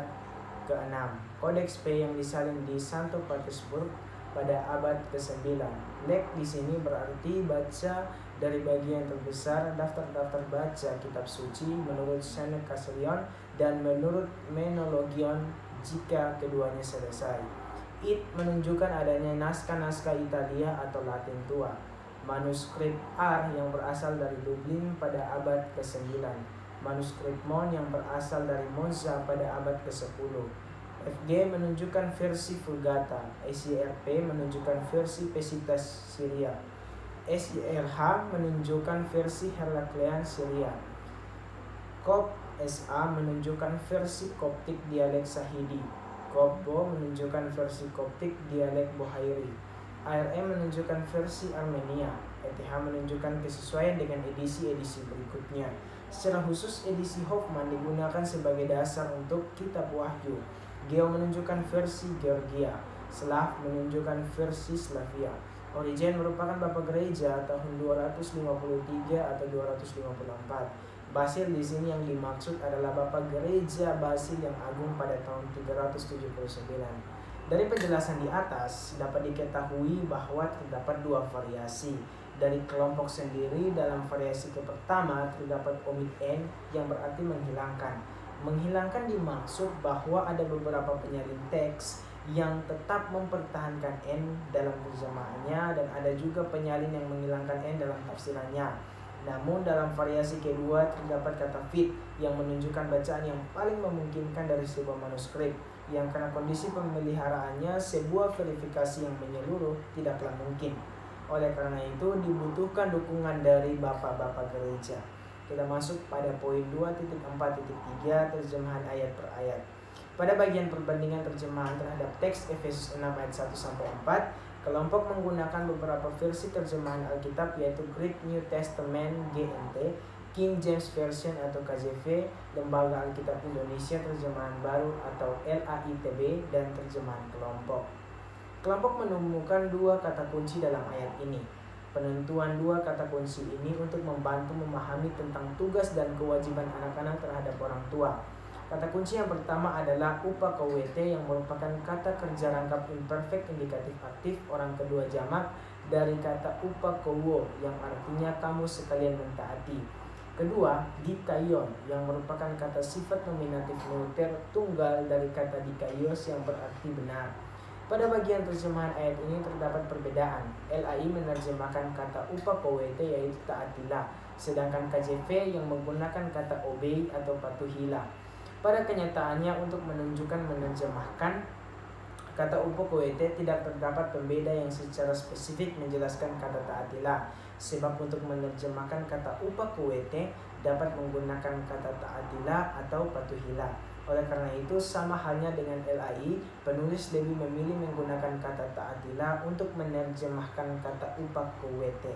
ke-6. Kodeks P yang disalin di Santo Petersburg pada abad ke-9. Lek di sini berarti baca dari bagian terbesar daftar-daftar baca kitab suci menurut Senecasilion dan menurut Menologion jika keduanya selesai. It menunjukkan adanya naskah-naskah Italia atau Latin tua. Manuskrip R yang berasal dari Dublin pada abad ke-9. Manuskrip Mon yang berasal dari Monza pada abad ke-10. FG menunjukkan versi Vulgata. SYRP menunjukkan versi Pesitas Syria. SYRH menunjukkan versi Heraklean Syria. Kop SA menunjukkan versi Koptik dialek Sahidi. Kopbo menunjukkan versi Koptik dialek Bohairi. ARM menunjukkan versi Armenia. ETH menunjukkan kesesuaian dengan edisi-edisi berikutnya. Secara khusus edisi Hoffman digunakan sebagai dasar untuk kitab Wahyu. Geo menunjukkan versi Georgia. Slav menunjukkan versi Slavia. Origen merupakan Bapak Gereja tahun 253 atau 254. Basil di sini yang dimaksud adalah Bapak Gereja Basil yang agung pada tahun 379. Dari penjelasan di atas dapat diketahui bahwa terdapat dua variasi. Dari kelompok sendiri, dalam variasi pertama terdapat omit N yang berarti menghilangkan. Menghilangkan dimaksud bahwa ada beberapa penyalin teks yang tetap mempertahankan N dalam terjemahannya, dan ada juga penyalin yang menghilangkan N dalam tafsirannya. Namun dalam variasi kedua terdapat kata fit yang menunjukkan bacaan yang paling memungkinkan dari sebuah manuskrip, yang karena kondisi pemeliharaannya sebuah verifikasi yang menyeluruh tidaklah mungkin. Oleh karena itu dibutuhkan dukungan dari bapak-bapak gereja. Kita masuk pada poin 2.4.3 terjemahan ayat per ayat. Pada bagian perbandingan terjemahan terhadap teks Efesus 6 ayat 1-4, kelompok menggunakan beberapa versi terjemahan Alkitab, yaitu Greek New Testament GNT, King James Version atau KJV, Lembaga Alkitab Indonesia Terjemahan Baru atau LAITB, dan terjemahan kelompok. Kelompok menemukan dua kata kunci dalam ayat ini. Penentuan dua kata kunci ini untuk membantu memahami tentang tugas dan kewajiban anak-anak terhadap orang tua. Kata kunci yang pertama adalah upakowete yang merupakan kata kerja rangkap imperfect indikatif aktif orang kedua jamak dari kata upakowo yang artinya kamu sekalian mentaati. Kedua, dikaion yang merupakan kata sifat nominatif neuter tunggal dari kata dikaios yang berarti benar. Pada bagian terjemahan ayat ini terdapat perbedaan. LAI menerjemahkan kata upakowete yaitu taatilah, sedangkan KJV yang menggunakan kata obey atau patuhilah. Pada kenyataannya untuk menunjukkan menerjemahkan Kata upakuwete tidak terdapat pembeda yang secara spesifik menjelaskan kata taatilah. Sebab untuk menerjemahkan kata upakuwete dapat menggunakan kata taatilah atau patuhilah. Oleh karena itu, sama halnya dengan LAI, penulis lebih memilih menggunakan kata taatilah untuk menerjemahkan kata upakuwete.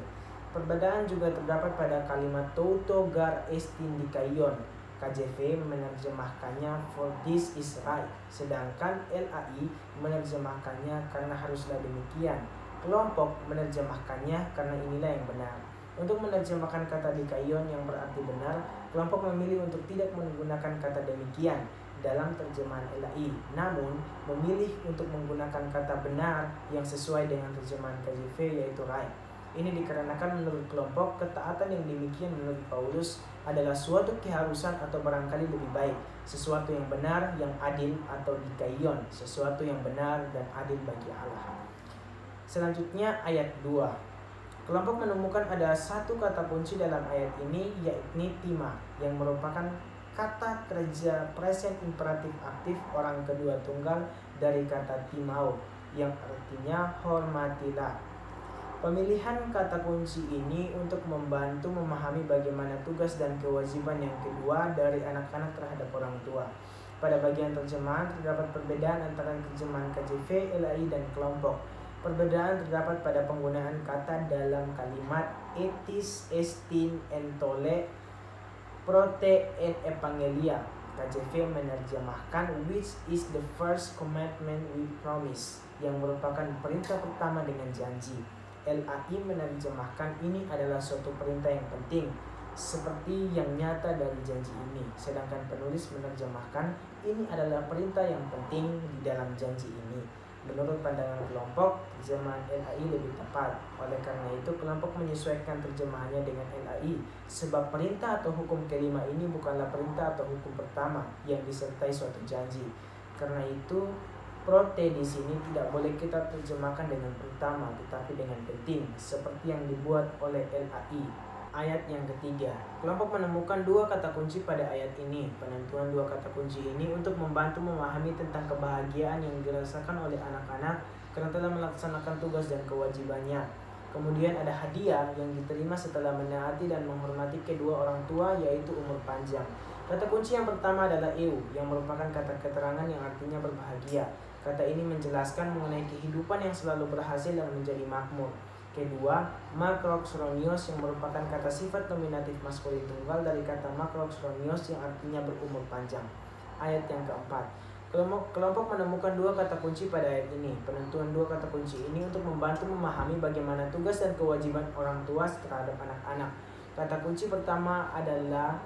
Perbedaan juga terdapat pada kalimat Touto gar estin dikaion. KJV menerjemahkannya for this is right, sedangkan LAI menerjemahkannya karena haruslah demikian. Kelompok menerjemahkannya karena inilah yang benar. Untuk menerjemahkan kata dikaion yang berarti benar, kelompok memilih untuk tidak menggunakan kata demikian dalam terjemahan LAI, namun memilih untuk menggunakan kata benar yang sesuai dengan terjemahan KJV yaitu right. Ini dikarenakan menurut kelompok, ketaatan yang demikian menurut Paulus adalah suatu keharusan atau barangkali lebih baik, sesuatu yang benar, yang adil, atau dikaion, sesuatu yang benar dan adil bagi Allah. Selanjutnya ayat 2. Kelompok menemukan ada satu kata kunci dalam ayat ini, yakni tima, yang merupakan kata kerja present imperatif aktif orang kedua tunggal dari kata timao, yang artinya hormatilah. Pemilihan kata kunci ini untuk membantu memahami bagaimana tugas dan kewajiban yang kedua dari anak-anak terhadap orang tua. Pada bagian terjemahan terdapat perbedaan antara terjemahan KJV, LAI, dan kelompok. Perbedaan terdapat pada penggunaan kata dalam kalimat etis, estin, entole, prote, et evangelia. KJV menerjemahkan which is the first commandment with promise, yang merupakan perintah pertama dengan janji. LAI menerjemahkan ini adalah suatu perintah yang penting, seperti yang nyata dari janji ini. Sedangkan penulis menerjemahkan ini adalah perintah yang penting di dalam janji ini. Menurut pandangan kelompok, terjemahan LAI lebih tepat. Oleh karena itu, kelompok menyesuaikan terjemahannya dengan LAI, sebab perintah atau hukum kelima ini bukanlah perintah atau hukum pertama yang disertai suatu janji. Karena itu, prote di sini tidak boleh kita terjemahkan dengan pertama, tetapi dengan penting, seperti yang dibuat oleh LAI. Ayat yang ketiga, kelompok menemukan dua kata kunci pada ayat ini. Penentuan dua kata kunci ini untuk membantu memahami tentang kebahagiaan yang dirasakan oleh anak-anak karena telah melaksanakan tugas dan kewajibannya. Kemudian ada hadiah yang diterima setelah menaati dan menghormati kedua orang tua, yaitu umur panjang. Kata kunci yang pertama adalah eu, yang merupakan kata keterangan yang artinya berbahagia. Kata ini menjelaskan mengenai kehidupan yang selalu berhasil dan menjadi makmur. Kedua, makroxronios, yang merupakan kata sifat nominatif maskulin tunggal dari kata makroxronios yang artinya berumur panjang. Ayat yang keempat, kelompok menemukan dua kata kunci pada ayat ini. Penentuan dua kata kunci ini untuk membantu memahami bagaimana tugas dan kewajiban orang tua terhadap anak-anak. Kata kunci pertama adalah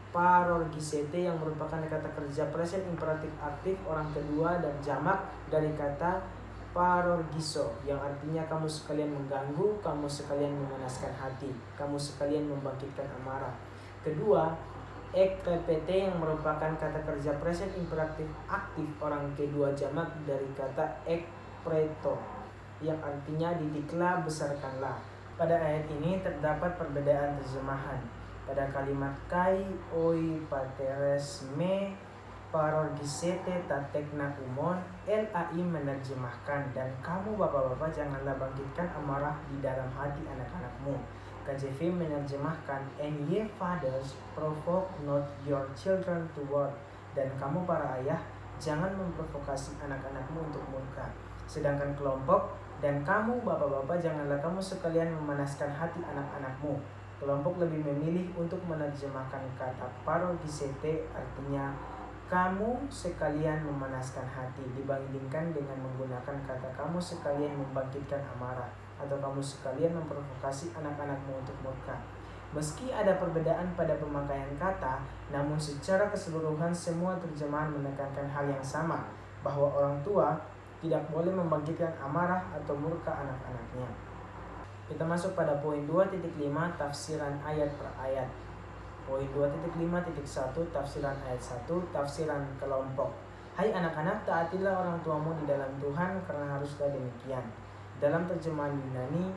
parorgisete, yang merupakan kata kerja present imperatif aktif orang kedua dan jamak dari kata parorgiso, yang artinya kamu sekalian mengganggu, kamu sekalian memanaskan hati, kamu sekalian membangkitkan amarah. Kedua, ekrepete, yang merupakan kata kerja present imperatif aktif orang kedua jamak dari kata ekpreto, yang artinya didiklah, besarkanlah. Pada ayat ini terdapat perbedaan terjemahan. Pada kalimat kai oi pateres me parorgisete tatekna umon, LAI menerjemahkan dan kamu bapak-bapak janganlah bangkitkan amarah di dalam hati anak-anakmu. KJV menerjemahkan and ye fathers provoke not your children to wrath, dan kamu para ayah jangan memprovokasi anak-anakmu untuk murka. Sedangkan kelompok, dan kamu bapak-bapak janganlah kamu sekalian memanaskan hati anak-anakmu. Kelompok lebih memilih untuk menerjemahkan kata parorgisete, artinya kamu sekalian memanaskan hati, dibandingkan dengan menggunakan kata kamu sekalian membangkitkan amarah atau kamu sekalian memprovokasi anak-anakmu untuk murka. Meski ada perbedaan pada pemakaian kata, namun secara keseluruhan semua terjemahan menekankan hal yang sama, bahwa orang tua tidak boleh membangkitkan amarah atau murka anak-anaknya. Kita masuk pada poin 2.5, tafsiran ayat per ayat. Poin 2.5.1, tafsiran ayat 1, tafsiran kelompok. Hai anak-anak, taatilah orang tuamu di dalam Tuhan, karena haruslah demikian. Dalam terjemahan Yunani,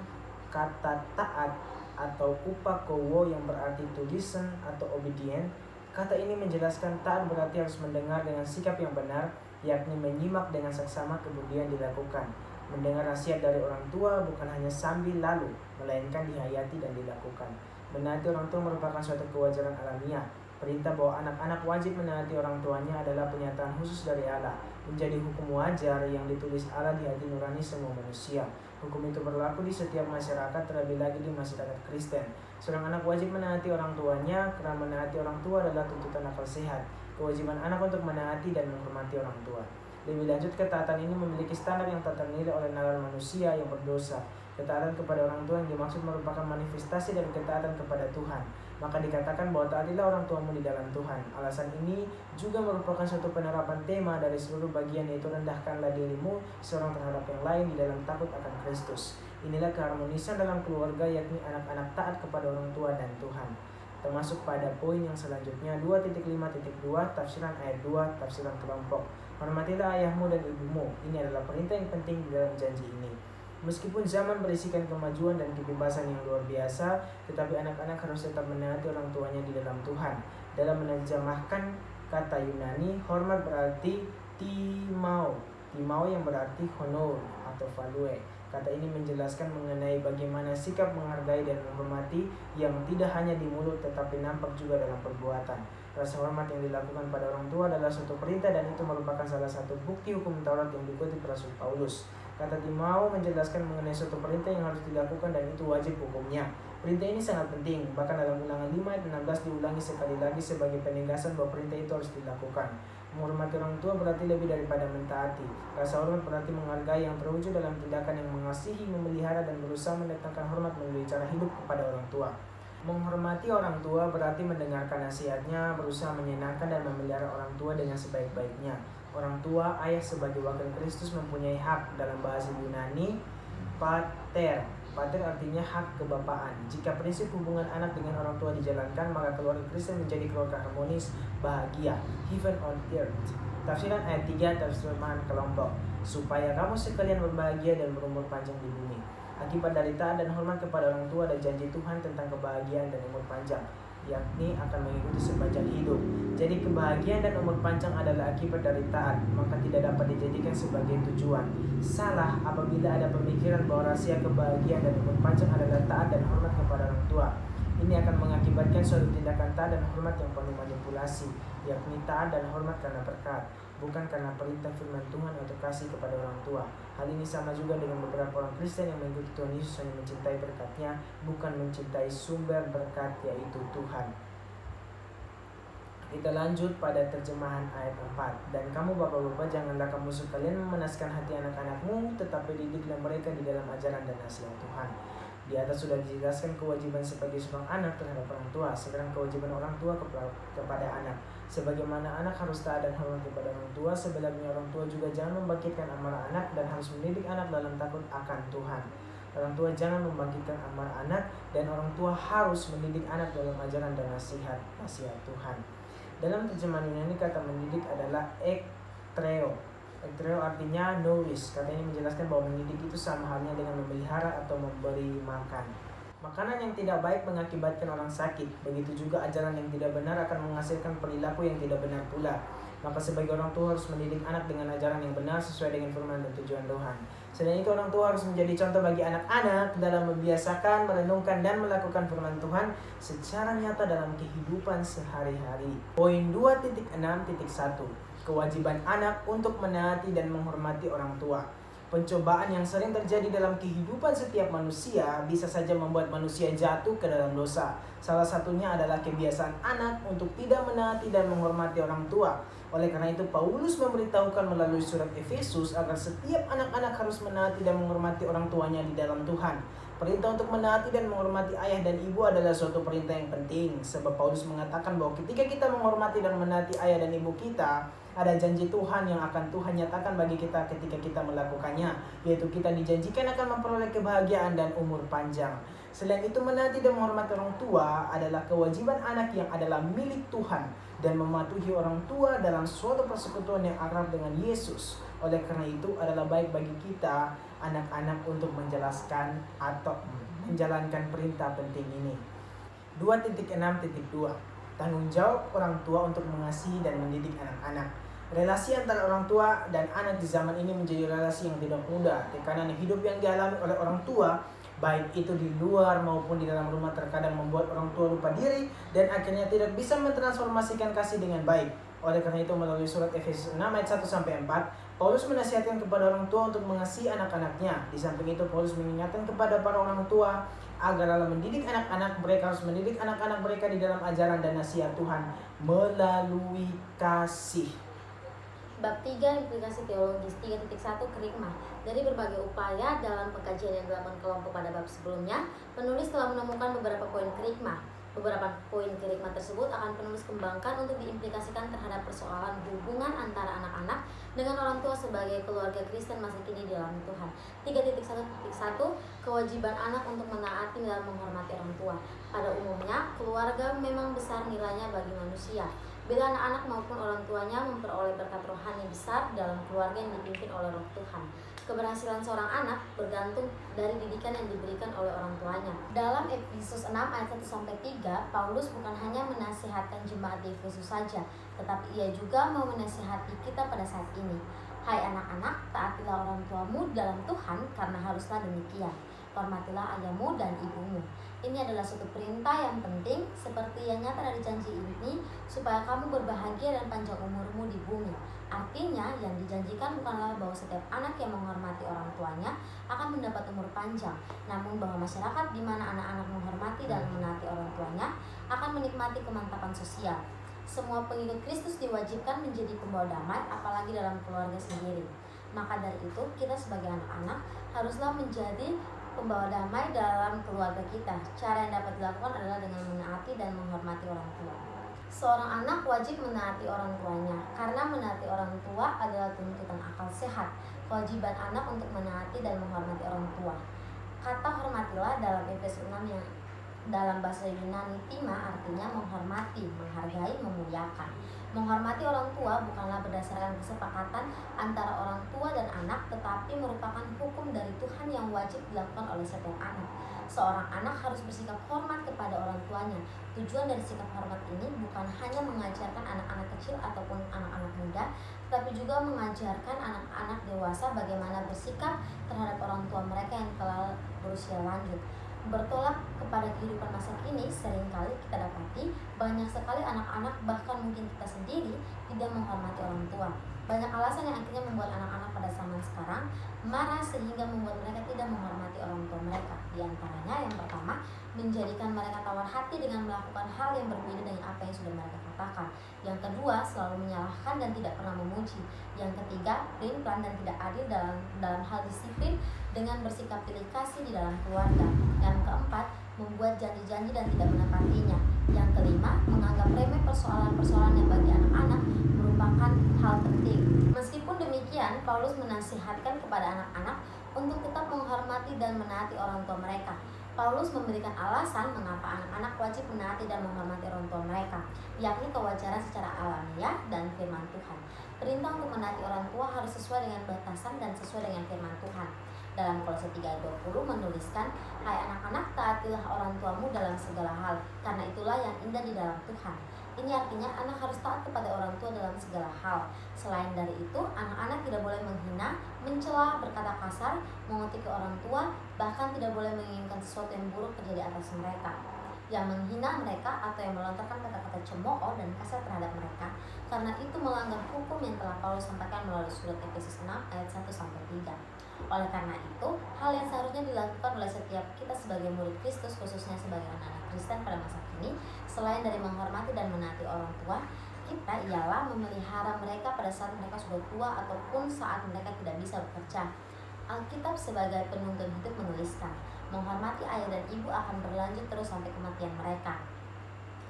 kata taat atau upakowo yang berarti to listen atau obedient, kata ini menjelaskan taat berarti harus mendengar dengan sikap yang benar, yakni menyimak dengan seksama kemudian dilakukan. Mendengar nasihat dari orang tua bukan hanya sambil lalu, melainkan dihayati dan dilakukan. Menaati orang tua merupakan suatu kewajaran alamiah. Perintah bahwa anak-anak wajib menaati orang tuanya adalah pernyataan khusus dari Allah, menjadi hukum wajar yang ditulis Allah di hati nurani semua manusia. Hukum itu berlaku di setiap masyarakat, terlebih lagi di masyarakat Kristen. Seorang anak wajib menaati orang tuanya, karena menaati orang tua adalah tuntutan akal sehat. Kewajiban anak untuk menaati dan menghormati orang tua. Lebih lanjut, ketaatan ini memiliki standar yang tak ternilai oleh nalar manusia yang berdosa. Ketaatan kepada orang tua yang dimaksud merupakan manifestasi dari ketaatan kepada Tuhan. Maka dikatakan bahwa taatilah orang tuamu di dalam Tuhan. Alasan ini juga merupakan suatu penerapan tema dari seluruh bagian, yaitu rendahkanlah dirimu seorang terhadap yang lain di dalam takut akan Kristus. Inilah keharmonisan dalam keluarga, yakni anak-anak taat kepada orang tua dan Tuhan. Termasuk pada poin yang selanjutnya 2.5.2 tafsiran ayat 2 tafsiran kelompok. Hormatilah ayahmu dan ibumu. Ini adalah perintah yang penting di dalam janji ini. Meskipun zaman berisikan kemajuan dan kebebasan yang luar biasa, tetapi anak-anak harus tetap menaati orang tuanya di dalam Tuhan. Dalam menerjemahkan kata Yunani, hormat berarti timao. Timao yang berarti honor atau value. Kata ini menjelaskan mengenai bagaimana sikap menghargai dan menghormati yang tidak hanya di mulut tetapi nampak juga dalam perbuatan. Rasa hormat yang dilakukan pada orang tua adalah suatu perintah, dan itu merupakan salah satu bukti hukum Taurat yang dikutip Rasul Paulus. Kata timao menjelaskan mengenai suatu perintah yang harus dilakukan dan itu wajib hukumnya. Perintah ini sangat penting, bahkan dalam Ulangan 5 ayat 16 diulangi sekali lagi sebagai penegasan bahwa perintah itu harus dilakukan. Menghormati orang tua berarti lebih daripada mentaati. Rasa hormat berarti menghargai yang terwujud dalam tindakan yang mengasihi, memelihara, dan berusaha mendatangkan hormat melalui cara hidup kepada orang tua. Menghormati orang tua berarti mendengarkan nasihatnya, berusaha menyenangkan dan memelihara orang tua dengan sebaik-baiknya. Orang tua, ayah sebagai wakil Kristus mempunyai hak. Dalam bahasa Yunani, pater. Pater artinya hak kebapaan. Jika prinsip hubungan anak dengan orang tua dijalankan, maka keluarga Kristen menjadi keluarga harmonis, bahagia, heaven on earth. Tafsiran ayat 3 terjemahan kelompok. Supaya kamu sekalian berbahagia dan berumur panjang di bumi. Akibat dari taat dan hormat kepada orang tua dan janji Tuhan tentang kebahagiaan dan umur panjang, yakni akan mengikuti sepanjang hidup. Jadi kebahagiaan dan umur panjang adalah akibat dari taat, maka tidak dapat dijadikan sebagai tujuan. Salah apabila ada pemikiran bahwa rahasia kebahagiaan dan umur panjang adalah taat dan hormat kepada orang tua. Ini akan mengakibatkan suatu tindakan taat dan hormat yang penuh manipulasi, yakni taat dan hormat karena berkat, bukan karena perintah firman Tuhan atau kasih kepada orang tua. Hal ini sama juga dengan beberapa orang Kristen yang mengikuti Tuhan Yesus hanya mencintai berkatnya, bukan mencintai sumber berkat, yaitu Tuhan. Kita lanjut pada terjemahan ayat 4. Dan kamu bapak-bapak, janganlah kamu sekalian memanaskan hati anak-anakmu, tetapi didiklah mereka di dalam ajaran dan nasihat Tuhan. Di atas sudah dijelaskan kewajiban sebagai seorang anak terhadap orang tua. Sekarang kewajiban orang tua kepada anak. Sebagaimana anak harus taat dan hormat kepada orang tua, sebaliknya orang tua juga jangan membangkitkan amarah anak dan harus mendidik anak dalam takut akan Tuhan. Orang tua jangan membangkitkan amarah anak dan orang tua harus mendidik anak dalam ajaran dan nasihat Tuhan. Dalam terjemahan Yunani, kata mendidik adalah ektreo. Ektreo artinya nourish. Kata ini menjelaskan bahwa mendidik itu sama halnya dengan memelihara atau memberi makan. Makanan yang tidak baik mengakibatkan orang sakit. Begitu juga ajaran yang tidak benar akan menghasilkan perilaku yang tidak benar pula. Maka sebagai orang tua harus mendidik anak dengan ajaran yang benar sesuai dengan firman dan tujuan Tuhan. Selain itu, orang tua harus menjadi contoh bagi anak-anak dalam membiasakan, merenungkan, dan melakukan firman Tuhan secara nyata dalam kehidupan sehari-hari. Poin 2.6.1. Kewajiban anak untuk menaati dan menghormati orang tua. Pencobaan yang sering terjadi dalam kehidupan setiap manusia bisa saja membuat manusia jatuh ke dalam dosa. Salah satunya adalah kebiasaan anak untuk tidak menaati dan menghormati orang tua. Oleh karena itu, Paulus memberitahukan melalui surat Efesus agar setiap anak-anak harus menaati dan menghormati orang tuanya di dalam Tuhan. Perintah untuk menaati dan menghormati ayah dan ibu adalah suatu perintah yang penting, sebab Paulus mengatakan bahwa ketika kita menghormati dan menaati ayah dan ibu kita, ada janji Tuhan yang akan Tuhan nyatakan bagi kita ketika kita melakukannya, yaitu kita dijanjikan akan memperoleh kebahagiaan dan umur panjang. Selain itu, menaati dan menghormati orang tua adalah kewajiban anak yang adalah milik Tuhan dan mematuhi orang tua dalam suatu persekutuan yang akrab dengan Yesus. Oleh karena itu, adalah baik bagi kita anak-anak untuk menjelaskan atau menjalankan perintah penting ini. 2.6.2. Tanggung jawab orang tua untuk mengasihi dan mendidik anak-anak. Relasi antara orang tua dan anak di zaman ini menjadi relasi yang tidak mudah. Tekanan hidup yang dialami oleh orang tua, baik itu di luar maupun di dalam rumah, terkadang membuat orang tua lupa diri dan akhirnya tidak bisa mentransformasikan kasih dengan baik. Oleh karena itu, melalui surat Efesus 6 ayat 1-4, Paulus menasihatkan kepada orang tua untuk mengasihi anak-anaknya. Di samping itu, Paulus mengingatkan kepada para orang tua agar dalam mendidik anak-anak, mereka harus mendidik anak-anak mereka di dalam ajaran dan nasihat Tuhan melalui kasih. Bab 3, implikasi teologis. 3.1, kerikmah. Dari berbagai upaya dalam pengkajian yang dilakukan kelompok pada bab sebelumnya, penulis telah menemukan beberapa poin kerikmah. Beberapa poin kerikmah tersebut akan penulis kembangkan untuk diimplikasikan terhadap persoalan hubungan antara anak-anak dengan orang tua sebagai keluarga Kristen masa kini di dalam Tuhan. 3.1.1, kewajiban anak untuk menaati dan menghormati orang tua. Pada umumnya, keluarga memang besar nilainya bagi manusia. Bila anak-anak maupun orang tuanya memperoleh berkat rohani besar dalam keluarga yang dipimpin oleh Roh Tuhan. Keberhasilan seorang anak bergantung dari didikan yang diberikan oleh orang tuanya. Dalam Efesus 6 ayat 1-3, Paulus bukan hanya menasihatkan jemaat di Efesus saja, tetapi ia juga mau menasihati kita pada saat ini. Hai anak-anak, taatilah orang tuamu dalam Tuhan, karena haruslah demikian. Hormatilah ayahmu dan ibumu. Ini adalah suatu perintah yang penting, seperti yang nyata dari janji ini, supaya kamu berbahagia dan panjang umurmu di bumi. Artinya, yang dijanjikan bukanlah bahwa setiap anak yang menghormati orang tuanya akan mendapat umur panjang, namun bahwa masyarakat di mana anak-anak menghormati dan menaati orang tuanya akan menikmati kemantapan sosial. Semua pengikut Kristus diwajibkan menjadi pembawa damai, apalagi dalam keluarga sendiri. Maka dari itu, kita sebagai anak-anak haruslah menjadi pembawa damai dalam keluarga kita. Cara yang dapat dilakukan adalah dengan menaati dan menghormati orang tua. Seorang anak wajib menaati orang tuanya, karena menaati orang tua adalah tuntutan akal sehat. Kewajiban anak untuk menaati dan menghormati orang tua. Kata hormatilah dalam Efesus 6 yang dalam bahasa Yunani tima artinya menghormati, menghargai, memuliakan. Menghormati orang tua bukanlah berdasarkan kesepakatan antara orang tua dan anak, tetapi merupakan hukum dari Tuhan yang wajib dilakukan oleh setiap anak. Seorang anak harus bersikap hormat kepada orang tuanya. Tujuan dari sikap hormat ini bukan hanya mengajarkan anak-anak kecil ataupun anak-anak muda, tetapi juga mengajarkan anak-anak dewasa bagaimana bersikap terhadap orang tua mereka yang telah berusia lanjut. Bertolak kepada kehidupan masa kini, seringkali kita dapati banyak sekali anak-anak, bahkan mungkin kita sendiri, tidak menghormati orang tua. Banyak alasan yang akhirnya membuat anak-anak pada zaman sekarang marah sehingga membuat mereka tidak menghormati orang tua mereka. Di antaranya, yang pertama, menjadikan mereka tawar hati dengan melakukan hal yang berbeda dengan apa yang sudah mereka katakan. Yang kedua, selalu menyalahkan dan tidak pernah memuji. Yang ketiga, pelin-pelan dan tidak adil dalam hal disiplin dengan bersikap pilih kasih di dalam keluarga. Yang keempat, membuat janji-janji dan tidak menepatinya. Yang kelima, menganggap remeh persoalan-persoalan yang bagi anak-anak merupakan hal penting. Meskipun demikian, Paulus menasihatkan kepada anak-anak untuk tetap menghormati dan menaati orang tua mereka. Paulus memberikan alasan mengapa anak-anak wajib menaati dan menghormati orang tua mereka, yakni kewajaran secara alamiah dan firman Tuhan. Perintah untuk menaati orang tua harus sesuai dengan batasan dan sesuai dengan firman Tuhan. Dalam Kolose 3:20 menuliskan, hai anak-anak, taatilah orang tuamu dalam segala hal, karena itulah yang indah di dalam Tuhan. Ini artinya anak harus taat kepada orang tua dalam segala hal. Selain dari itu, anak-anak tidak boleh menghina, mencela, berkata kasar, mengutuk orang tua, bahkan tidak boleh menginginkan sesuatu yang buruk terjadi atas mereka. Yang menghina mereka atau yang melontarkan kata-kata cemooh dan kasar terhadap mereka, karena itu melanggar hukum yang telah Paulus sampaikan melalui surat Efesus 6 ayat 1-3. Oleh karena itu, hal yang seharusnya dilakukan oleh setiap kita sebagai murid Kristus, khususnya sebagai anak-anak Kristen pada masa kini, selain dari menghormati dan menaati orang tua kita, ialah memelihara mereka pada saat mereka sudah tua ataupun saat mereka tidak bisa bekerja. Alkitab sebagai penuntun hidup menuliskan, menghormati ayah dan ibu akan berlanjut terus sampai kematian mereka.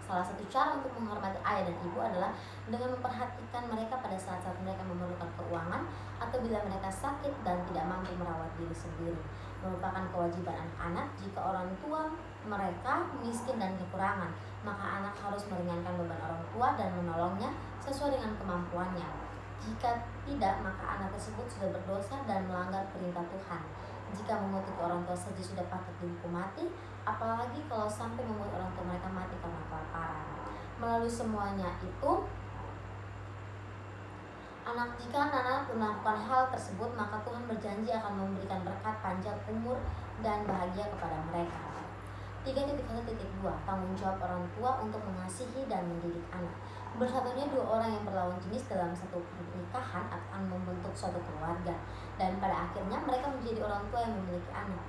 Salah satu cara untuk menghormati ayah dan ibu adalah dengan memperhatikan mereka pada saat-saat mereka memerlukan keuangan atau bila mereka sakit dan tidak mampu merawat diri sendiri. Merupakan kewajiban anak-anak jika orang tua mereka miskin dan kekurangan, maka anak harus meringankan beban orang tua dan menolongnya sesuai dengan kemampuannya. Jika tidak, maka anak tersebut sudah berdosa dan melanggar perintah Tuhan. Jika mengutuk orang tua saja sudah patut dihukum mati, apalagi kalau sampai membuat orang tua mereka mati karena kelaparan. Melalui semuanya itu, Jika anak-anak melakukan hal tersebut, maka Tuhan berjanji akan memberikan berkat panjang umur dan bahagia kepada mereka. 3.1.2 Tanggung jawab orang tua untuk mengasihi dan mendidik anak. Bersatunya dua orang yang berlawan jenis dalam satu pernikahan akan membentuk suatu keluarga, dan pada akhirnya mereka menjadi orang tua yang memiliki anak.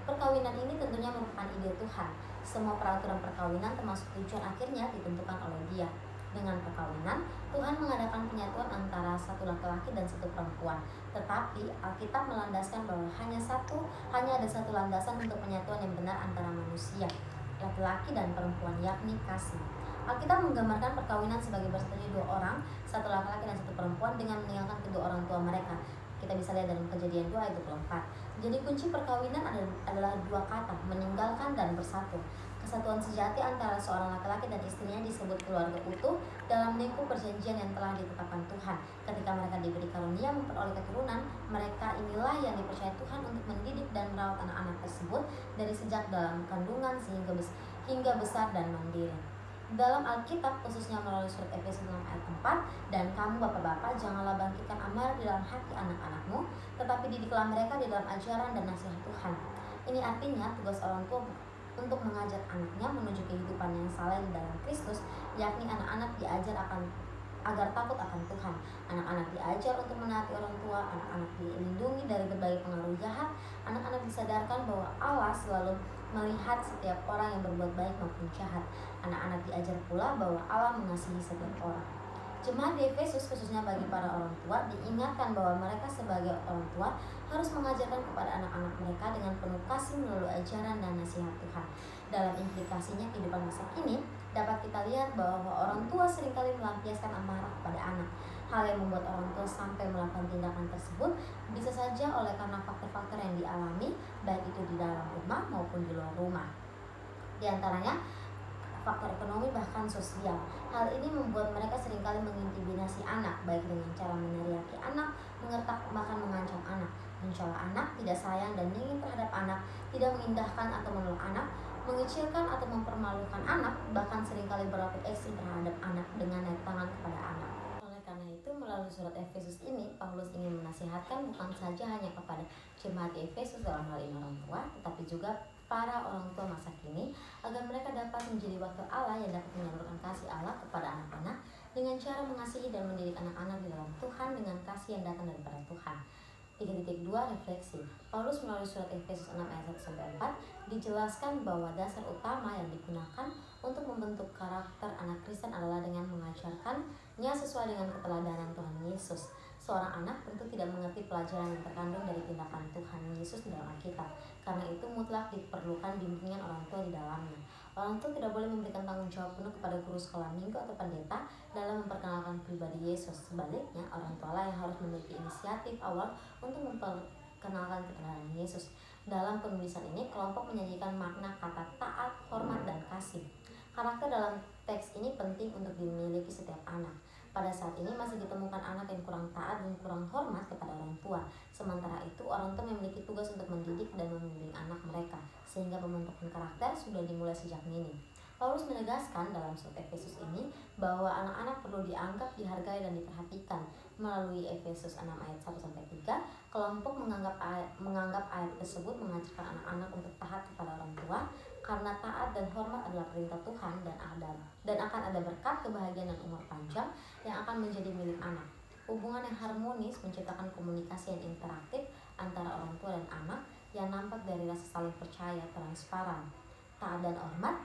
Perkawinan ini tentunya merupakan ide Tuhan. Semua peraturan perkawinan termasuk tujuan akhirnya ditentukan oleh Dia. Dengan perkawinan, Tuhan mengadakan penyatuan antara satu laki-laki dan satu perempuan. Tetapi Alkitab melandaskan bahwa hanya ada satu landasan untuk penyatuan yang benar antara manusia, laki-laki dan perempuan, yakni kasih. Alkitab menggambarkan perkawinan sebagai bersatunya dua orang, satu laki-laki dan satu perempuan, dengan meninggalkan kedua orang tua mereka. Kita bisa lihat dalam Kejadian 2 ayat 24. Jadi kunci perkawinan adalah dua kata, meninggalkan dan bersatu. Kesatuan sejati antara seorang laki-laki dan istrinya disebut keluarga utuh dalam lingkup perjanjian yang telah ditetapkan Tuhan. Ketika mereka diberi karunia memperoleh keturunan, mereka inilah yang dipercaya Tuhan untuk mendidik dan merawat anak-anak tersebut dari sejak dalam kandungan hingga besar dan mandiri. Dalam Alkitab, khususnya melalui surat Efesus 6 ayat 4, dan kamu bapak-bapak janganlah bangkitkan amarah di dalam hati anak-anakmu, tetapi didiklah mereka di dalam ajaran dan nasihat Tuhan. Ini artinya tugas orang tua untuk mengajar anaknya menuju kehidupan yang saleh di dalam Kristus, yakni anak-anak diajar agar takut akan Tuhan. Anak-anak diajar untuk menaati orang tua, anak-anak dilindungi dari berbagai pengaruh jahat, anak-anak disadarkan bahwa Allah selalu melihat setiap orang yang berbuat baik maupun jahat. Anak-anak diajar pula bahwa Allah mengasihi setiap orang. Jemaat di Efesus, khususnya bagi para orang tua, diingatkan bahwa mereka sebagai orang tua harus mengajarkan kepada anak-anak mereka dengan penuh kasih melalui ajaran dan nasihat Tuhan. Dalam implikasinya kehidupan masa kini, dapat kita lihat bahwa orang tua seringkali melampiaskan amarah kepada anak. Hal yang membuat orang tua sampai melakukan tindakan tersebut bisa saja oleh karena faktor-faktor yang dialami, baik itu di dalam rumah maupun di luar rumah. Di antaranya faktor ekonomi bahkan sosial. Hal ini membuat mereka seringkali mengintimidasi anak, baik dengan cara meneriaki anak, mengertak, bahkan mengancam anak, mencela anak, tidak sayang dan dingin terhadap anak, tidak mengindahkan atau menolak anak, mengecilkan atau mempermalukan anak, bahkan seringkali berlaku ekstrim terhadap anak dengan naik tangan kepada anak. Oleh karena itu, melalui surat Efesus ini, Paulus ingin menasihatkan bukan saja hanya kepada jemaat di Efesus dalam hal ini orang tua, tetapi juga para orang tua masa kini, agar mereka dapat menjadi wakil Allah yang dapat menyalurkan kasih Allah kepada anak-anak dengan cara mengasihi dan mendidik anak-anak di dalam Tuhan dengan kasih yang datang daripada Tuhan. 3.2 Refleksi. Paulus melalui surat Efesus 6 ayat 1-4 dijelaskan bahwa dasar utama yang digunakan untuk membentuk karakter anak Kristen adalah dengan mengajarkannya sesuai dengan keteladanan Tuhan Yesus. Seorang anak tentu tidak mengerti pelajaran yang terkandung dari tindakan Tuhan Yesus di dalam Alkitab. Karena itu mutlak diperlukan bimbingan orang tua di dalamnya. Orang tua tidak boleh memberikan tanggung jawab penuh kepada guru sekolah minggu atau pendeta dalam memperkenalkan pribadi Yesus. Sebaliknya, orang tua lah yang harus memiliki inisiatif awal untuk memperkenalkan kebenaran Yesus. Dalam penulisan ini, kelompok menyajikan makna kata taat, hormat, dan kasih. Karakter dalam teks ini penting untuk dimiliki setiap anak. Pada saat ini masih ditemukan anak yang kurang taat dan kurang hormat kepada orang tua. Sementara itu, orang tua memiliki tugas untuk mendidik dan membimbing anak mereka, sehingga pembentukan karakter sudah dimulai sejak dini. Paulus menegaskan dalam surat Efesus ini bahwa anak-anak perlu dianggap, dihargai, dan diperhatikan. Melalui Efesus 6 ayat 1-3, kelompok menganggap ayat tersebut mengajarkan anak-anak untuk taat kepada orang tua, karena taat dan hormat adalah perintah Tuhan dan akan ada berkat, kebahagiaan, dan umur panjang yang akan menjadi milik anak. Hubungan yang harmonis menciptakan komunikasi yang interaktif antara orang tua dan anak yang nampak dari rasa saling percaya, transparan. Taat dan hormat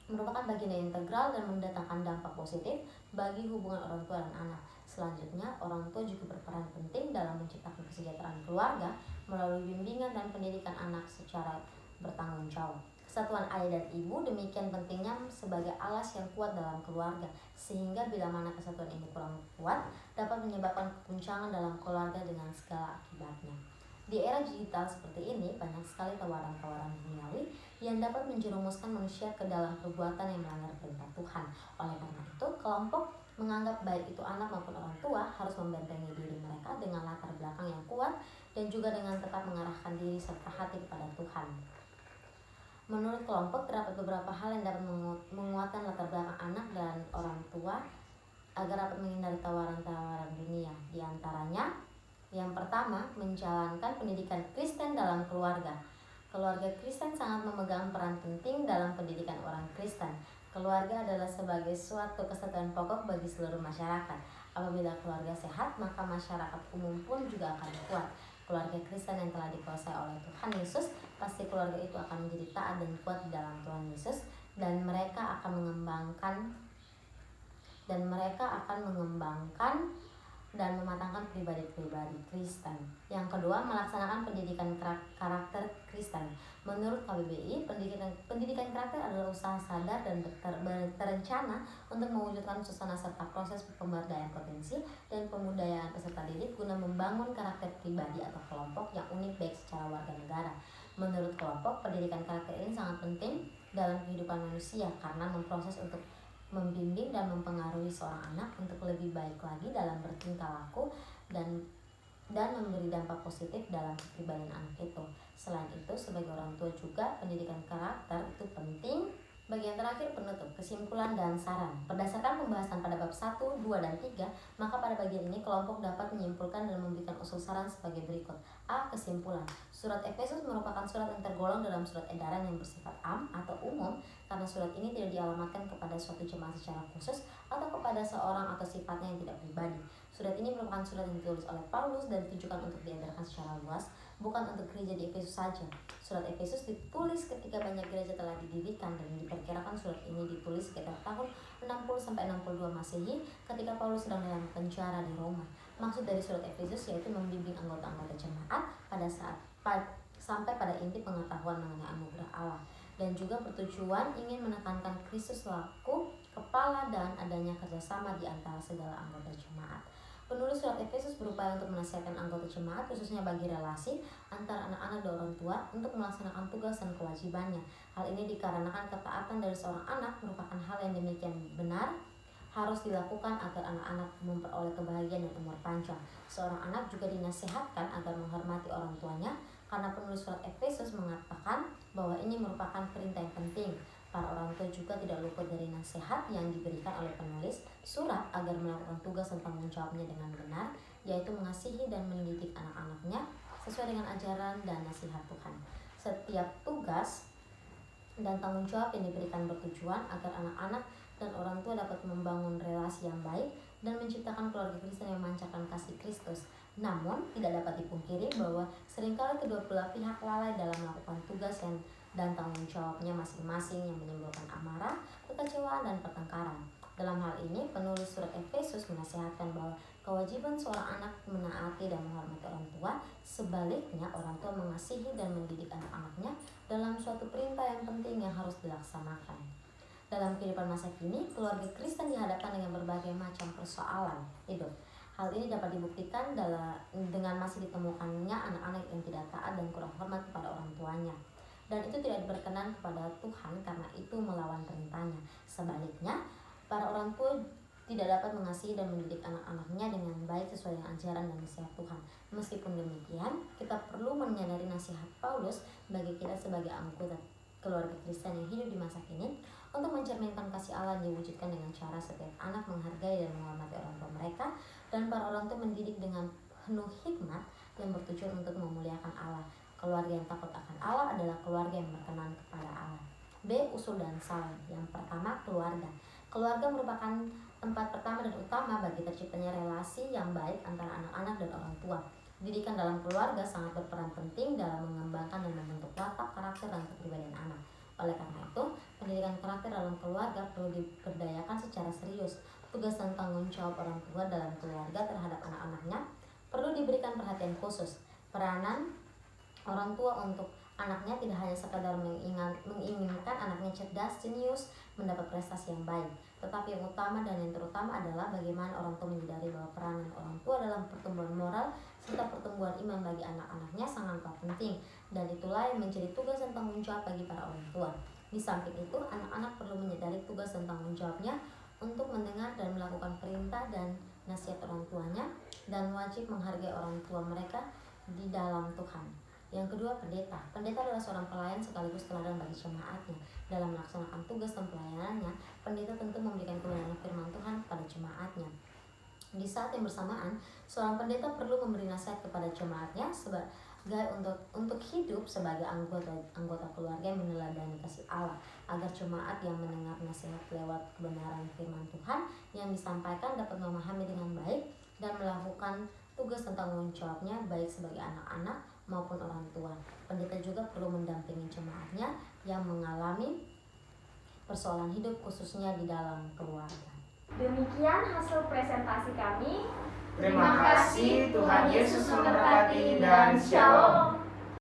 merupakan bagian yang integral dan mendatangkan dampak positif bagi hubungan orang tua dan anak. Selanjutnya, orang tua juga berperan penting dalam menciptakan kesejahteraan keluarga melalui bimbingan dan pendidikan anak secara bertanggung jawab. Kesatuan ayah dan ibu demikian pentingnya sebagai alas yang kuat dalam keluarga, sehingga bila mana kesatuan ini kurang kuat dapat menyebabkan keguncangan dalam keluarga dengan segala akibatnya. Di era digital seperti ini, banyak sekali tawaran-tawaran duniawi yang dapat menjerumuskan manusia ke dalam perbuatan yang melanggar perintah Tuhan. Oleh karena itu, kelompok menganggap baik itu anak maupun orang tua harus membentengi diri mereka dengan latar belakang yang kuat dan juga dengan tetap mengarahkan diri serta hati kepada Tuhan. Menurut kelompok, terdapat beberapa hal yang dapat menguatkan latar belakang anak dan orang tua agar dapat menghindari tawaran-tawaran dunia. Di antaranya, yang pertama, menjalankan pendidikan Kristen dalam keluarga. Keluarga Kristen sangat memegang peran penting dalam pendidikan orang Kristen. Keluarga adalah sebagai suatu kesatuan pokok bagi seluruh masyarakat. Apabila keluarga sehat, maka masyarakat umum pun juga akan kuat. Keluarga Kristen yang telah dikuasai oleh Tuhan Yesus, pasti keluarga itu akan menjadi taat dan kuat di dalam Tuhan Yesus, dan mereka akan mengembangkan dan mematangkan pribadi-pribadi Kristen. Yang kedua, melaksanakan pendidikan karakter Kristen. Menurut KBBI, pendidikan karakter adalah usaha sadar dan terencana untuk mewujudkan suasana serta proses pemberdayaan potensi dan pembudayaan peserta didik guna membangun karakter pribadi atau kelompok yang unik baik secara warga negara. Menurut kelompok, pendidikan karakter ini sangat penting dalam kehidupan manusia karena memproses untuk membimbing dan mempengaruhi seorang anak untuk lebih baik lagi dalam bertingkah laku dan memberi dampak positif dalam kepribadian anak itu. Selain itu, sebagai orang tua juga pendidikan karakter itu penting. Bagian terakhir, penutup, kesimpulan dan saran. Berdasarkan pembahasan pada bab 1, 2, dan 3, maka pada bagian ini kelompok dapat menyimpulkan dan memberikan usul saran sebagai berikut. A. Kesimpulan. Surat Efesus merupakan surat yang tergolong dalam surat edaran yang bersifat am atau umum karena surat ini tidak dialamatkan kepada suatu jemaat secara khusus atau kepada seorang atau sifatnya yang tidak pribadi. Surat ini merupakan surat yang ditulis oleh Paulus dan ditujukan untuk diedarkan secara luas, bukan untuk gereja di Efesus saja. Surat Efesus ditulis ketika banyak gereja telah didirikan dan diperkirakan surat ini ditulis sekitar tahun 60-62 Masehi ketika Paulus sedang dalam penjara di Roma. Maksud dari surat Efesus yaitu membimbing anggota-anggota jemaat sampai pada inti pengetahuan mengenai anugerah Allah, dan juga bertujuan ingin menekankan Kristus selaku kepala dan adanya kerjasama di antara segala anggota jemaat. Penulis surat Efesus berupaya untuk menasihatkan anggota jemaat khususnya bagi relasi antara anak-anak dan orang tua untuk melaksanakan tugas dan kewajibannya. Hal ini dikarenakan ketaatan dari seorang anak merupakan hal yang demikian benar harus dilakukan agar anak-anak memperoleh kebahagiaan dan umur panjang. Seorang anak juga dinasihatkan agar menghormati orang tuanya karena penulis surat Efesus mengatakan bahwa ini merupakan perintah yang penting. Para orang tua juga tidak luput dari nasihat yang diberikan oleh penulis surat agar melakukan tugas dan tanggung jawabnya dengan benar, yaitu mengasihi dan mendidik anak-anaknya sesuai dengan ajaran dan nasihat Tuhan. Setiap tugas dan tanggung jawab yang diberikan bertujuan agar anak-anak dan orang tua dapat membangun relasi yang baik dan menciptakan keluarga Kristen yang memancarkan kasih Kristus. Namun, tidak dapat dipungkiri bahwa seringkali kedua belah pihak lalai dalam melakukan tugas dan tanggung jawabnya masing-masing yang menimbulkan amarah, kekecewaan, dan pertengkaran. Dalam hal ini, penulis surat Efesus menasihatkan bahwa kewajiban seorang anak menaati dan menghormati orang tua, sebaliknya orang tua mengasihi dan mendidik anak-anaknya dalam suatu perintah yang penting yang harus dilaksanakan. Dalam kehidupan masa kini, keluarga Kristen dihadapkan dengan berbagai macam persoalan hidup. Hal ini dapat dibuktikan dengan masih ditemukannya anak-anak yang tidak taat dan kurang hormat kepada orang tuanya. Dan itu tidak berkenan kepada Tuhan karena itu melawan perintahnya. Sebaliknya, para orang tua tidak dapat mengasihi dan mendidik anak-anaknya dengan baik sesuai dengan ajaran dan nasihat Tuhan. Meskipun demikian, kita perlu menyadari nasihat Paulus bagi kita sebagai anggota keluarga Kristen yang hidup di masa kini untuk mencerminkan kasih Allah yang diwujudkan dengan cara setiap anak menghargai dan menghormati orang tua mereka, dan para orang tua mendidik dengan penuh hikmat yang bertujuan untuk memuliakan Allah. Keluarga yang takut akan Allah adalah keluarga yang berkenan kepada Allah. B. Usul dan saran. Yang pertama, keluarga. Keluarga merupakan tempat pertama dan utama bagi terciptanya relasi yang baik antara anak-anak dan orang tua. Didikan dalam keluarga sangat berperan penting dalam mengembangkan dan membentuk watak, karakter, dan kepribadian anak. Oleh karena itu, pendidikan karakter dalam keluarga perlu diberdayakan secara serius. Tugas dan tanggung jawab orang tua dalam keluarga terhadap anak-anaknya perlu diberikan perhatian khusus. Peranan orang tua untuk anaknya tidak hanya sekadar menginginkan anaknya cerdas, jenius, mendapat prestasi yang baik, tetapi yang utama dan yang terutama adalah bagaimana orang tua menyadari bahwa peranan orang tua dalam pertumbuhan moral serta pertumbuhan iman bagi anak-anaknya sangatlah penting, dan itulah yang menjadi tugas dan tanggung jawab bagi para orang tua. Di samping itu, anak-anak perlu menyadari tugas dan tanggung jawabnya untuk mendengar dan melakukan perintah dan nasihat orang tuanya, dan wajib menghargai orang tua mereka di dalam Tuhan. Yang kedua, pendeta. Pendeta adalah seorang pelayan sekaligus teladan bagi jemaatnya. Dalam melaksanakan tugas dan pelayanannya, pendeta tentu memberikan kebenaran firman Tuhan kepada jemaatnya. Di saat yang bersamaan, seorang pendeta perlu memberi nasihat kepada jemaatnya sebagai untuk hidup sebagai anggota keluarga yang meneladani kasih Allah, agar jemaat yang mendengar nasihat lewat kebenaran firman Tuhan yang disampaikan dapat memahami dengan baik dan melakukan tugas dan tanggung jawabnya baik sebagai anak-anak maupun orang tua. Pendeta juga perlu mendampingi jemaatnya yang mengalami persoalan hidup khususnya di dalam keluarga. Demikian hasil presentasi kami. Terima kasih, Tuhan Yesus memberkati dan shalom.